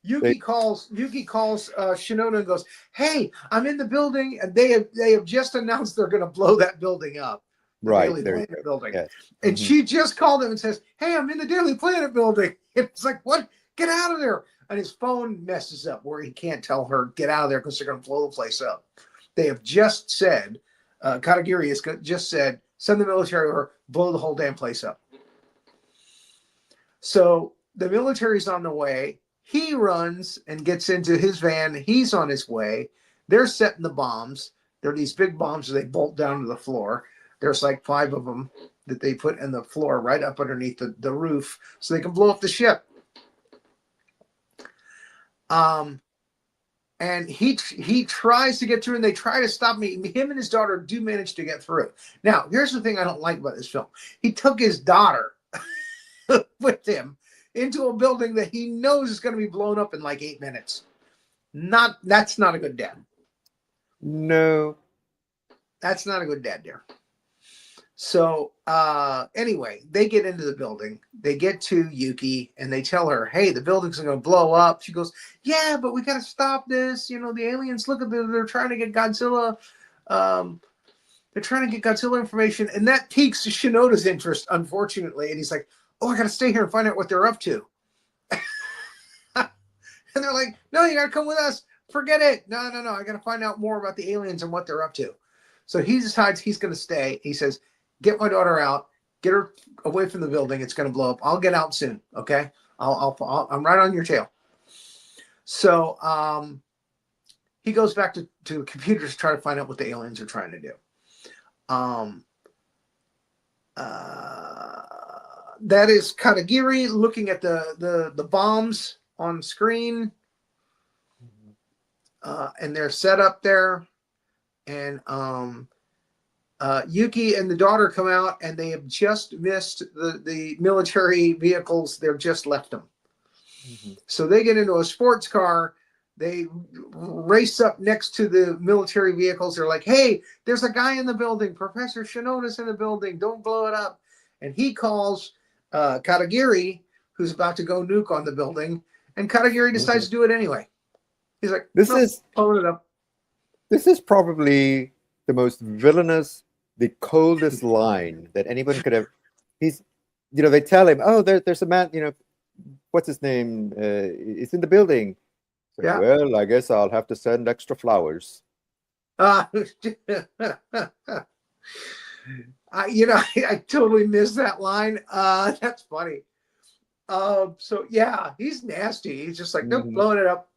Yuki calls Shinoda and goes, "Hey, I'm in the building, and they have just announced they're going to blow that building up." Right, Daily there Planet building. Yes. And she just called him and says, "Hey, I'm in the Daily Planet building." It's like, "What? Get out of there." And his phone messes up where he can't tell her, "Get out of there," because they're going to blow the place up. They have just said, Katagiri has just said, "Send the military or blow the whole damn place up." So the military's on the way. He runs and gets into his van. He's on his way. They're setting the bombs. They're these big bombs that they bolt down to the floor. There's like 5 of them that they put in the floor right up underneath the roof so they can blow up the ship. And he tries to get through, and they try to stop me. Him and his daughter do manage to get through. Now, here's the thing I don't like about this film. He took his daughter with him into a building that he knows is going to be blown up in like 8 minutes. That's not a good dad. No. That's not a good dad there. So anyway, they get into the building. They get to Yuki, and they tell her, "Hey, the building's going to blow up." She goes, "Yeah, but we got to stop this. The aliens, look at them. They're trying to get Godzilla. They're trying to get Godzilla information." And that piques Shinoda's interest, unfortunately. And he's like, "Oh, I got to stay here and find out what they're up to." And they're like, "No, you got to come with us. Forget it. No. I got to find out more about the aliens and what they're up to." So he decides he's going to stay. He says, "Get my daughter out. Get her away from the building. It's going to blow up. I'll get out soon. Okay. I'm right on your tail." So he goes back to computers to try to find out what the aliens are trying to do. That is Katagiri looking at the bombs on screen, and they're set up there. And Yuki and the daughter come out, and they have just missed the military vehicles. They've just left them. So they get into a sports car. They race up next to the military vehicles. They're like, "Hey, there's a guy in the building. Professor Shinoda's in the building. Don't blow it up." And he calls Katagiri, who's about to go nuke on the building. And Katagiri decides to do it anyway. He's like, This is blowing it up. This is probably the most villainous, the coldest line that anyone could have. He's, they tell him, "Oh, there's a man, what's his name? It's in the building." So, Yeah. "Well, I guess I'll have to send extra flowers." Uh, I totally missed that line. That's funny. So yeah, he's nasty. He's just like, nope, Mhm. blowing it up.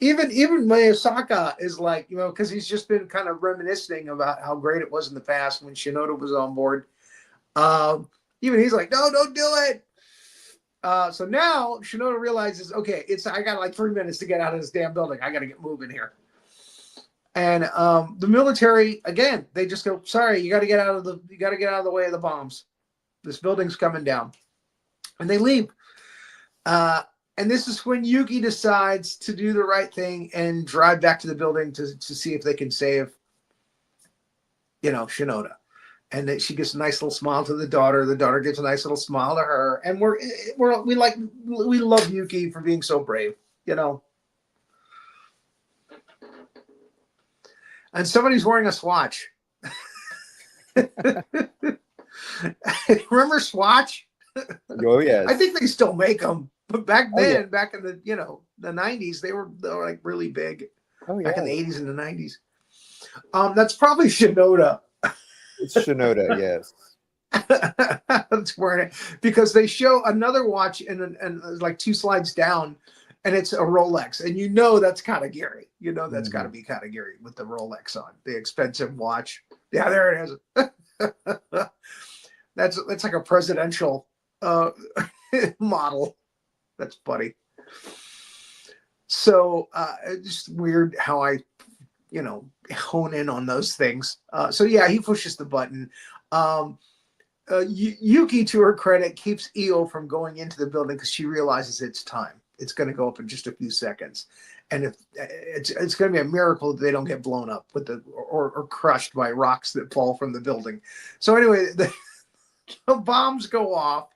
even Mayasaka is like, because he's just been kind of reminiscing about how great it was in the past when Shinoda was on board. Even he's like, no, don't do it. So now Shinoda realizes, okay, I got like 3 minutes to get out of this damn building. I got to get moving here. And the military, again, they just go, sorry, you got to get out of the way of the bombs. This building's coming down, and they leave. And this is when Yuki decides to do the right thing and drive back to the building to see if they can save, Shinoda. And that she gives a nice little smile to the daughter. The daughter gives a nice little smile to her, and we love Yuki for being so brave, And somebody's wearing a Swatch. Remember Swatch? Oh I yes. think they still make them, but back Oh yeah. then, back in the 90s, they were like really big. Oh Back in yeah. the 80s and the 90s. That's probably Shinoda. It's Shinoda. Yes. That's wearing it because they show another watch and like 2 slides down, and it's a Rolex, and that's kind of Gary. That's got to Mhm. be kind of Gary with the Rolex on, the expensive watch. Yeah, there it is. That's like a presidential model. That's funny. So it's just weird how I, hone in on those things. So yeah, he pushes the button. Yuki, to her credit, keeps Io from going into the building because she realizes it's time. It's going to go up in just a few seconds, and if it's going to be a miracle that they don't get blown up or crushed by rocks that fall from the building. So anyway, the bombs go off.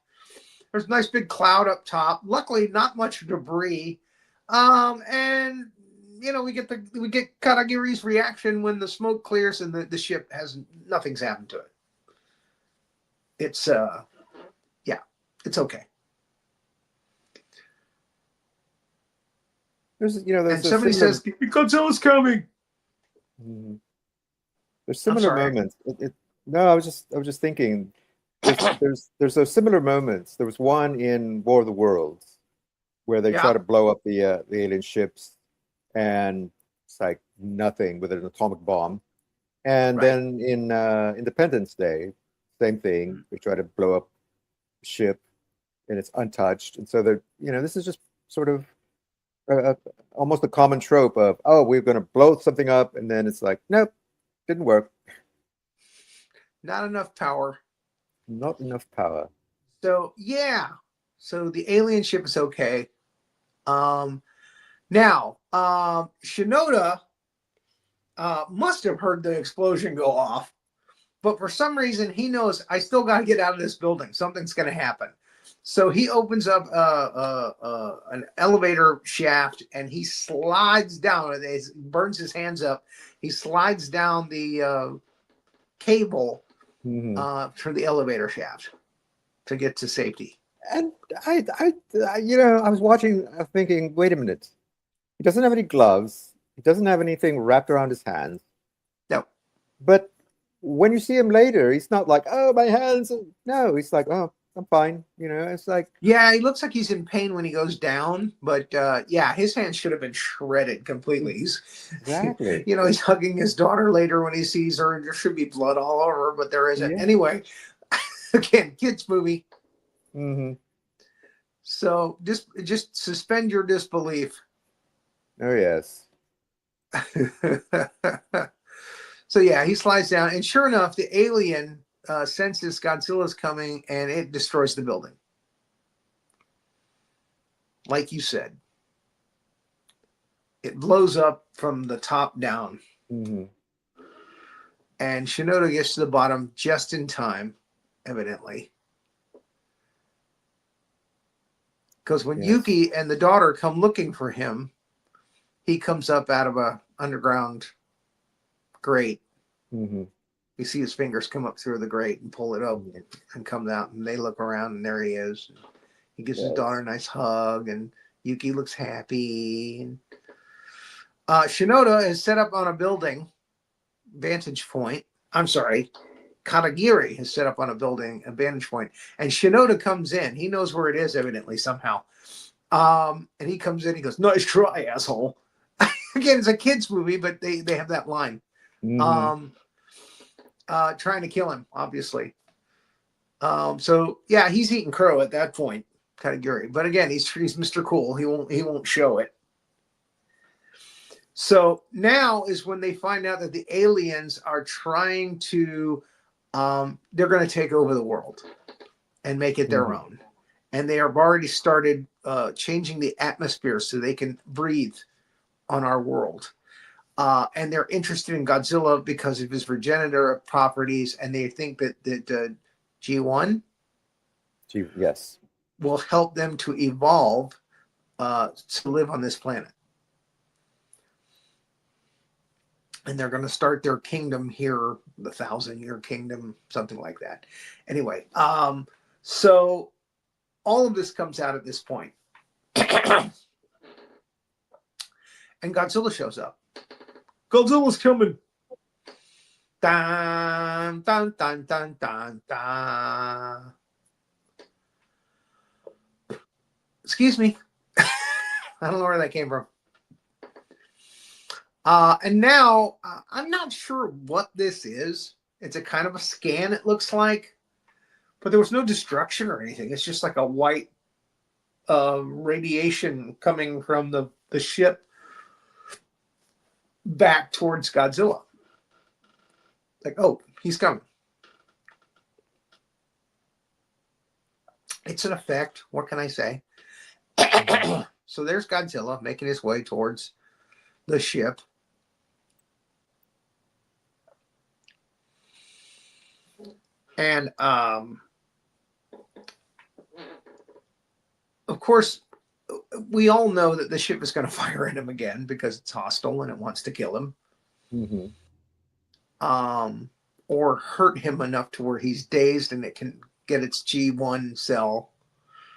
There's a nice big cloud up top. Luckily, not much debris. And we get Katagiri's reaction when the smoke clears and the ship nothing's happened to it. It's yeah, it's okay. There's And a somebody similar. says Godzilla's coming. Mhm. There's I'm similar sorry. moments. No, I was just thinking. There's those similar moments. There was one in War of the Worlds where they try Yeah, to blow up the alien ships, and it's like nothing with an atomic bomb. And right. then in Independence Day, same thing. They try to blow up the ship, and it's untouched. And so this is just sort of uh, almost a common trope of, oh, we're going to blow something up, and then it's like, nope, didn't work. Not enough power. Not enough power. So yeah. So the alien ship is okay. Um, Now, Shinoda must have heard the explosion go off, but for some reason he knows I still got to get out of this building. Something's going to happen. So he opens up an elevator shaft and he slides down. It burns his hands up. He slides down the cable Hmm. for the elevator shaft to get to safety. And I was watching, thinking, wait a minute. He doesn't have any gloves. He doesn't have anything wrapped around his hands. No, But when you see him later, he's not like, oh, my hands. No, he's like, oh, I'm fine. It's like, yeah, he looks like he's in pain when he goes down, but yeah, his hands should have been shredded completely. exactly. He's hugging his daughter later when he sees her, and there should be blood all over her, but there isn't. Yeah. Anyway, again, kids' movie, Hmm. so just suspend your disbelief. Oh, yes. So yeah, he slides down, and sure enough, the alien senses Godzilla's coming, and it destroys the building, like you said. It blows up from the top down. Hmm. And Shinoda gets to the bottom just in time, evidently. Because when Yes. Yuki and the daughter come looking for him, he comes up out of a underground grate. Hmm. You see his fingers come up through the grate and pull it up Hmm. and come out, and they look around, and there he is. He gives his daughter Yes. a nice hug, and Yuki looks happy. And Shinoda is set up on a building vantage point. I'm sorry. Katagiri is set up on a building, a vantage point, and Shinoda comes in. He knows where it is, evidently, somehow. And he comes in, he goes, "Nice try, asshole." Again, it's a kid's movie, but they have that line. Mm-hmm. Trying to kill him, obviously. So yeah, he's eating crow at that point, Katagiri. But again, he's Mr. Cool. He won't show it. So now is when they find out that the aliens are trying to, they're going to take over the world and make it their own. And they have already started changing the atmosphere so they can breathe on our world. And they're interested in Godzilla because of his regenerative properties. And they think that G1 Yes. will help them to evolve to live on this planet. And they're going to start their kingdom here, the 1,000-year kingdom, something like that. Anyway, so all of this comes out at this point. And Godzilla shows up. Godzilla's coming. Dun, dun, dun, dun, dun, dun. Excuse me. I don't know where that came from. And now I'm not sure what this is. It's a kind of a scan, it looks like, but there was no destruction or anything. It's just like a white radiation coming from the ship back towards Godzilla. Like, oh, he's coming. It's an effect. What can I say? So there's Godzilla making his way towards the ship. And of course, we all know that the ship is going to fire at him again because it's hostile and it wants to kill him. Mm-hmm. Or hurt him enough to where he's dazed and it can get its G1 cell.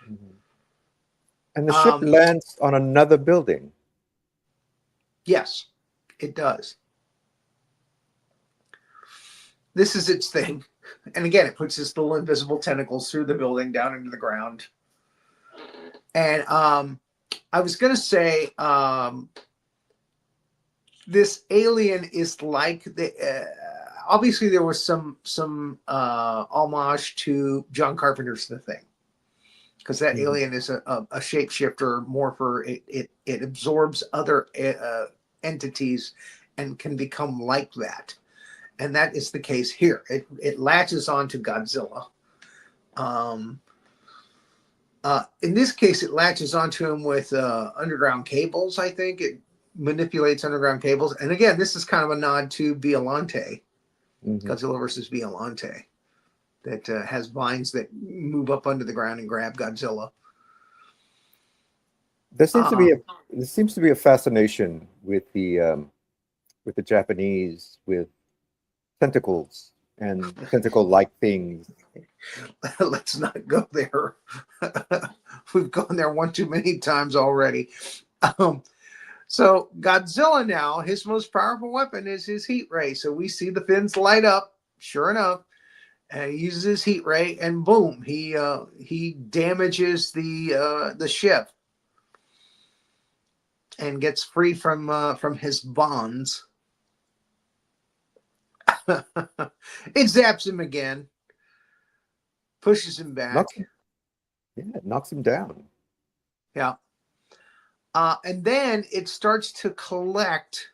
Mm-hmm. And the ship lands on another building. Yes, it does. This is its thing. And again, it puts its little invisible tentacles through the building down into the ground. And I was going to say, this alien is like the. Obviously, there was some homage to John Carpenter's The Thing, because that alien is a shapeshifter, morpher. It absorbs other entities and can become like that. And that is the case here. It latches onto Godzilla. In this case, it latches onto him with underground cables, I think. It manipulates underground cables. And again, this is kind of a nod to Biollante, Godzilla versus Biollante, that has vines that move up under the ground and grab Godzilla. There seems to be a fascination with the Japanese with tentacles and tentacle-like things. Let's not go there. We've gone there one too many times already. So Godzilla now, his most powerful weapon is his heat ray. So we see the fins light up, sure enough, and he uses his heat ray, and boom, he damages the ship and gets free from his bonds. It zaps him again, pushes him back. Knocks him down. Yeah. And then it starts to collect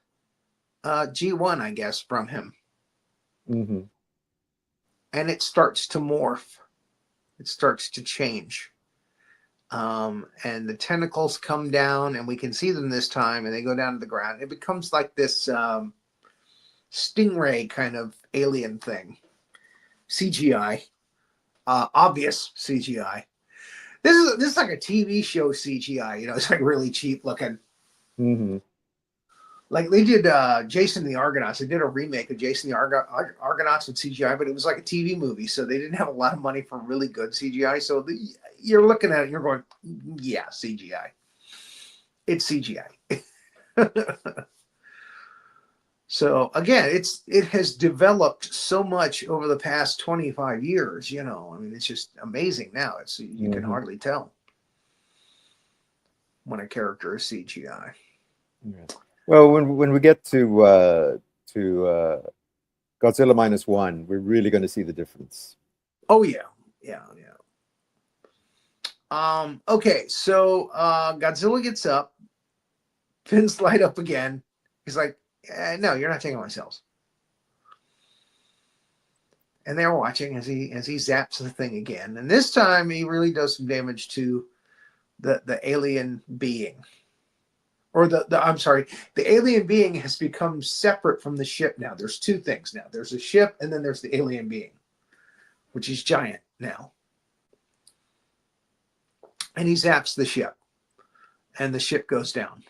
G1, I guess, from him. Mm-hmm. And it starts to morph. It starts to change. And the tentacles come down, and we can see them this time, and they go down to the ground. It becomes like this stingray kind of alien thing. CGI. Obvious CGI. This is like a TV show CGI. You know, it's like really cheap looking. Mm-hmm. Like they did Jason the Argonauts. They did a remake of Jason the Argonauts with CGI, but it was like a TV movie, so they didn't have a lot of money for really good CGI. So you're looking at it and you're going, yeah, CGI. It's CGI. So again, it has developed so much over the past 25 years. I mean, it's just amazing now. You can Hmm. hardly tell when a character is CGI. Yeah. Well, when we get to Godzilla -1, we're really going to see the difference. Oh yeah, yeah, yeah. Okay, so Godzilla gets up, fins light up again. He's like, "No, you're not taking my cells." And they're watching as he zaps the thing again, and this time he really does some damage to the alien being, or the I'm sorry, the alien being has become separate from the ship now. There's two things now. There's a ship, and then there's the alien being, which is giant now, and he zaps the ship, and the ship goes down.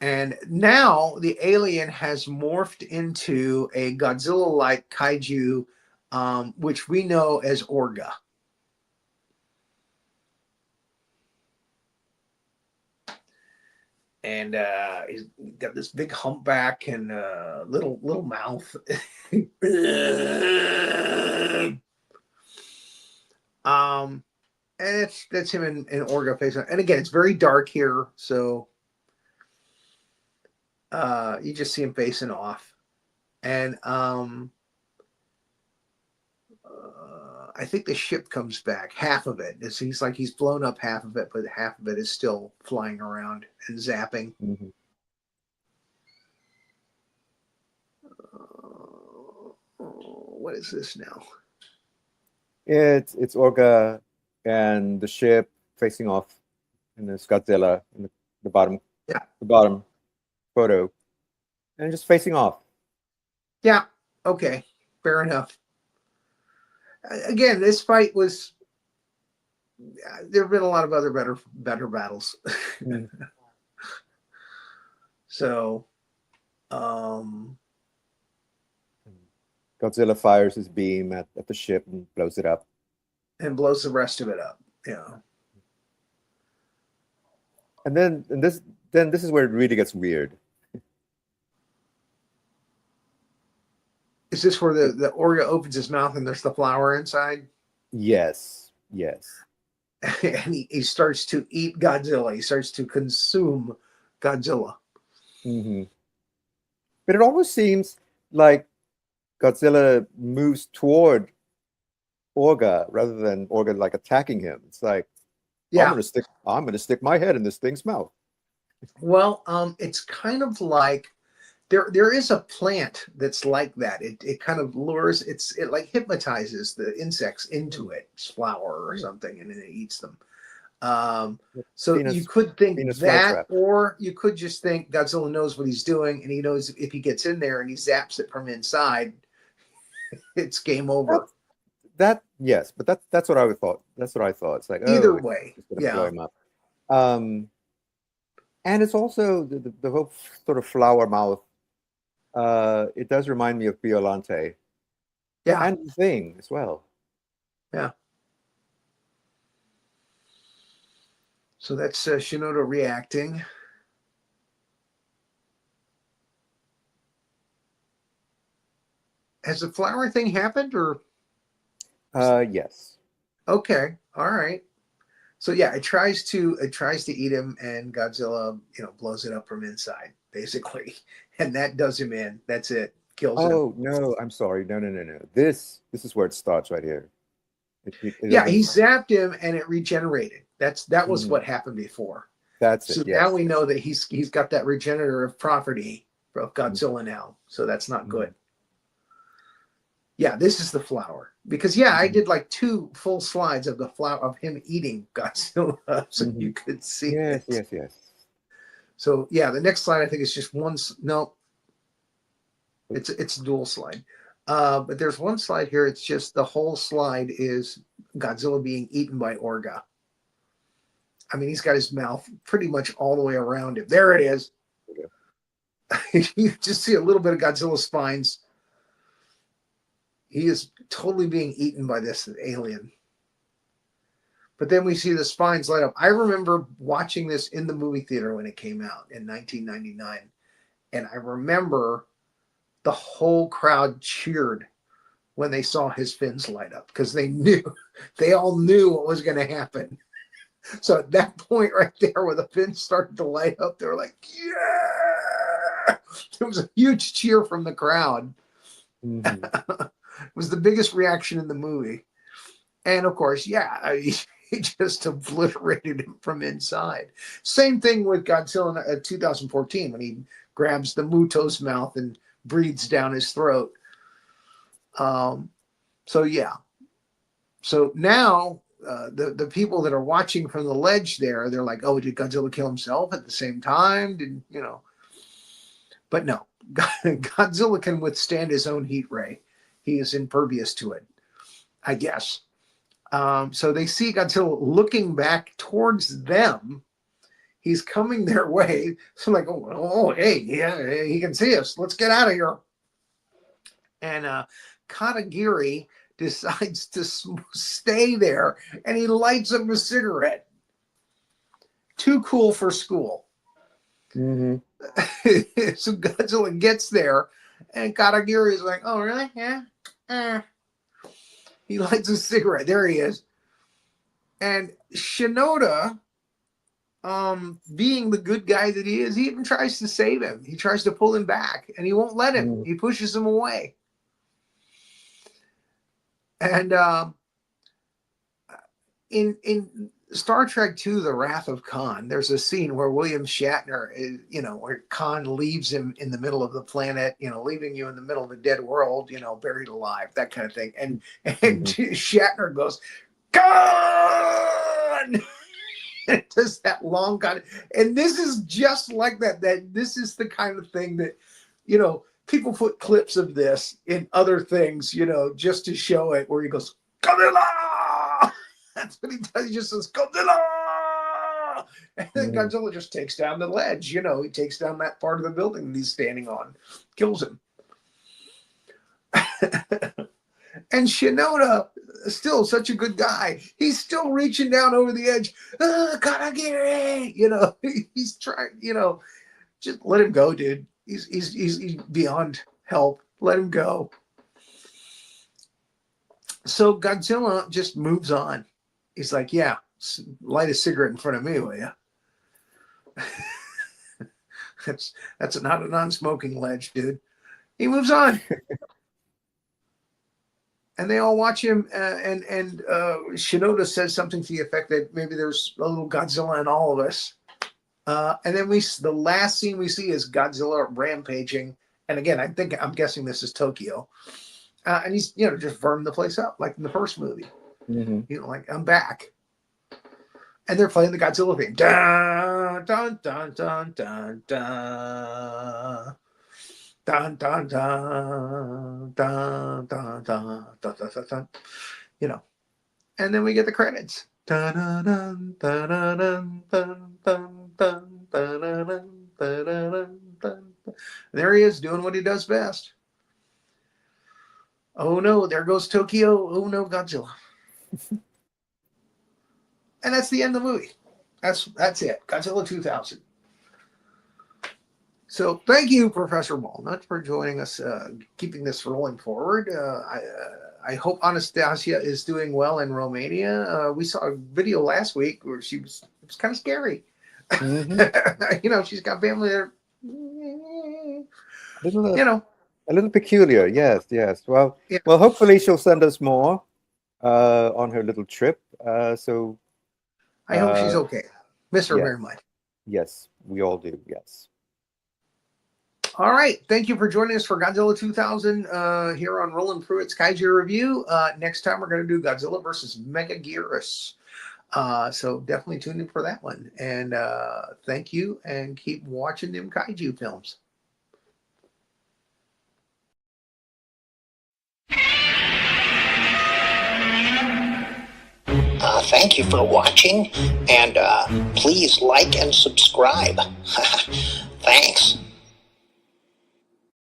And now the alien has morphed into a Godzilla-like kaiju, which we know as Orga. And he's got this big humpback and little mouth. And that's him in Orga face. And again, it's very dark here, so you just see him facing off. And I think the ship comes back, half of it. It seems like he's blown up half of it, but half of it is still flying around and zapping. Hmm. What is this now? It's Orga and the ship facing off, and there's Godzilla in the bottom, Yeah. the bottom photo, and just facing off. Yeah. Okay. Fair enough. Again, this fight was. There have been a lot of other better battles. Mm. So, Godzilla fires his beam at the ship and blows it up. and blows the rest of it up. Yeah. And this is where it really gets weird. Is this where the Orga opens his mouth and there's the flower inside? Yes, yes. And he starts to eat Godzilla. He starts to consume Godzilla. Hmm. But it almost seems like Godzilla moves toward Orga rather than Orga like attacking him. It's like Yeah. I'm gonna stick my head in this thing's mouth. Well, it's kind of like there is a plant that's like that. It kind of lures, it like hypnotizes the insects into its flower or something, and then it eats them. So you could think Venus that, flytrap. or you could just think Godzilla knows what he's doing, and he knows if he gets in there and he zaps it from inside, it's game over. Yes, but that's what I would thought. That's what I thought. It's like, Either oh, way, it's gonna blow yeah, him up. And it's also the whole sort of flower mouth. It does remind me of Biolante yeah, and the Thing as well. yeah. So that's Shinoda reacting. Has the flower thing happened, or Yes. okay, all right. So yeah, it tries to eat him, and Godzilla, blows it up from inside, basically, and that does him in. That's it, kills him. Oh no, I'm sorry. No, no, no, no. This is where it starts right here. It Yeah, he opens. zapped him, and it regenerated. That was Mhm. what happened before. That's it. So now Yes. we know that he's got that regenerative property of Godzilla now. So that's not Mhm. good. Yeah, this is the flower, because yeah, I Mhm. did like 2 full slides of the flower of him eating Godzilla, so you Mhm. could see Yes, it. yes, yes. So yeah, the next slide I think is just one. No, it's a dual slide. But there's one slide here. It's just the whole slide is Godzilla being eaten by Orga. I mean, he's got his mouth pretty much all the way around him. There it is. You just see a little bit of Godzilla's spines. He is totally being eaten by this alien. But then we see the spines light up. I remember watching this in the movie theater when it came out in 1999. And I remember the whole crowd cheered when they saw his fins light up, because they all knew what was going to happen. So at that point right there where the fins started to light up, they were like, yeah! There was a huge cheer from the crowd. It was the biggest reaction in the movie. And of course, he just obliterated him from inside. Same thing with Godzilla in 2014 when he grabs the Muto's mouth and breathes down his throat. So now the people that are watching from the ledge there, they're like, oh, did Godzilla kill himself at the same time? But no, Godzilla can withstand his own heat ray. He is impervious to it, I guess. So they see Godzilla looking back towards them. He's coming their way. So like, hey, yeah, he can see us. Let's get out of here. And Katagiri decides to stay there, and he lights up a cigarette. Too cool for school. So Godzilla gets there, and Katagiri is like, oh, really? Yeah. He lights a cigarette. There he is. And Shinoda, being the good guy that he is, he even tries to save him. He tries to pull him back, and he won't let him. He pushes him away. And in Star Trek II, The Wrath of Khan, there's a scene where William Shatner is, where Khan leaves him in the middle of the planet, leaving you in the middle of a dead world, buried alive, that kind of thing. And Shatner goes, Khan! It does that long kind of, and this is just like that. This is the kind of thing that, people put clips of this in other things, just to show it, where he goes, Godzilla! That's what he does. He just says, Godzilla! And then Godzilla just takes down the ledge. He takes down that part of the building that he's standing on, kills him. And Shinoda, still such a good guy. He's still reaching down over the edge. Katagiri! He's trying, just let him go, dude. He's beyond help. Let him go. So Godzilla just moves on. He's like, yeah, light a cigarette in front of me, will you? That's not a non-smoking ledge, dude. He moves on. And they all watch him, and Shinoda says something to the effect that maybe there's a little Godzilla in all of us. And then the last scene we see is Godzilla rampaging. And again, I'm guessing this is Tokyo. And he's, just burned the place up like in the first movie. Like, I'm back. And they're playing the Godzilla theme. Dun, dun, dun, dun, dun, dun. Dun, dun, dun, dun, dun, dun, dun, dun, dun, dun. And then we get the credits. Dun, dun, dun, dun, dun, dun, dun, dun, dun, dun, dun, dun. There he is, doing what he does best. Oh no, there goes Tokyo. Oh no, Godzilla. And that's the end of the movie. That's it. Godzilla 2000. So thank you, Professor Wallnott, for joining us, keeping this rolling forward. I hope Anastasia is doing well in Romania. We saw a video last week where it was kind of scary. She's got family there. A little peculiar. Yes. Well, hopefully she'll send us more on her little trip. So I hope she's okay. Miss her very much. Yes, we all do. Yes. All right. Thank you for joining us for Godzilla 2000 here on Roland Pruitt's Kaiju Review. Next time we're going to do Godzilla versus Megaguirus. So definitely tune in for that one. And thank you, and keep watching them Kaiju films. Thank you for watching, and please like and subscribe.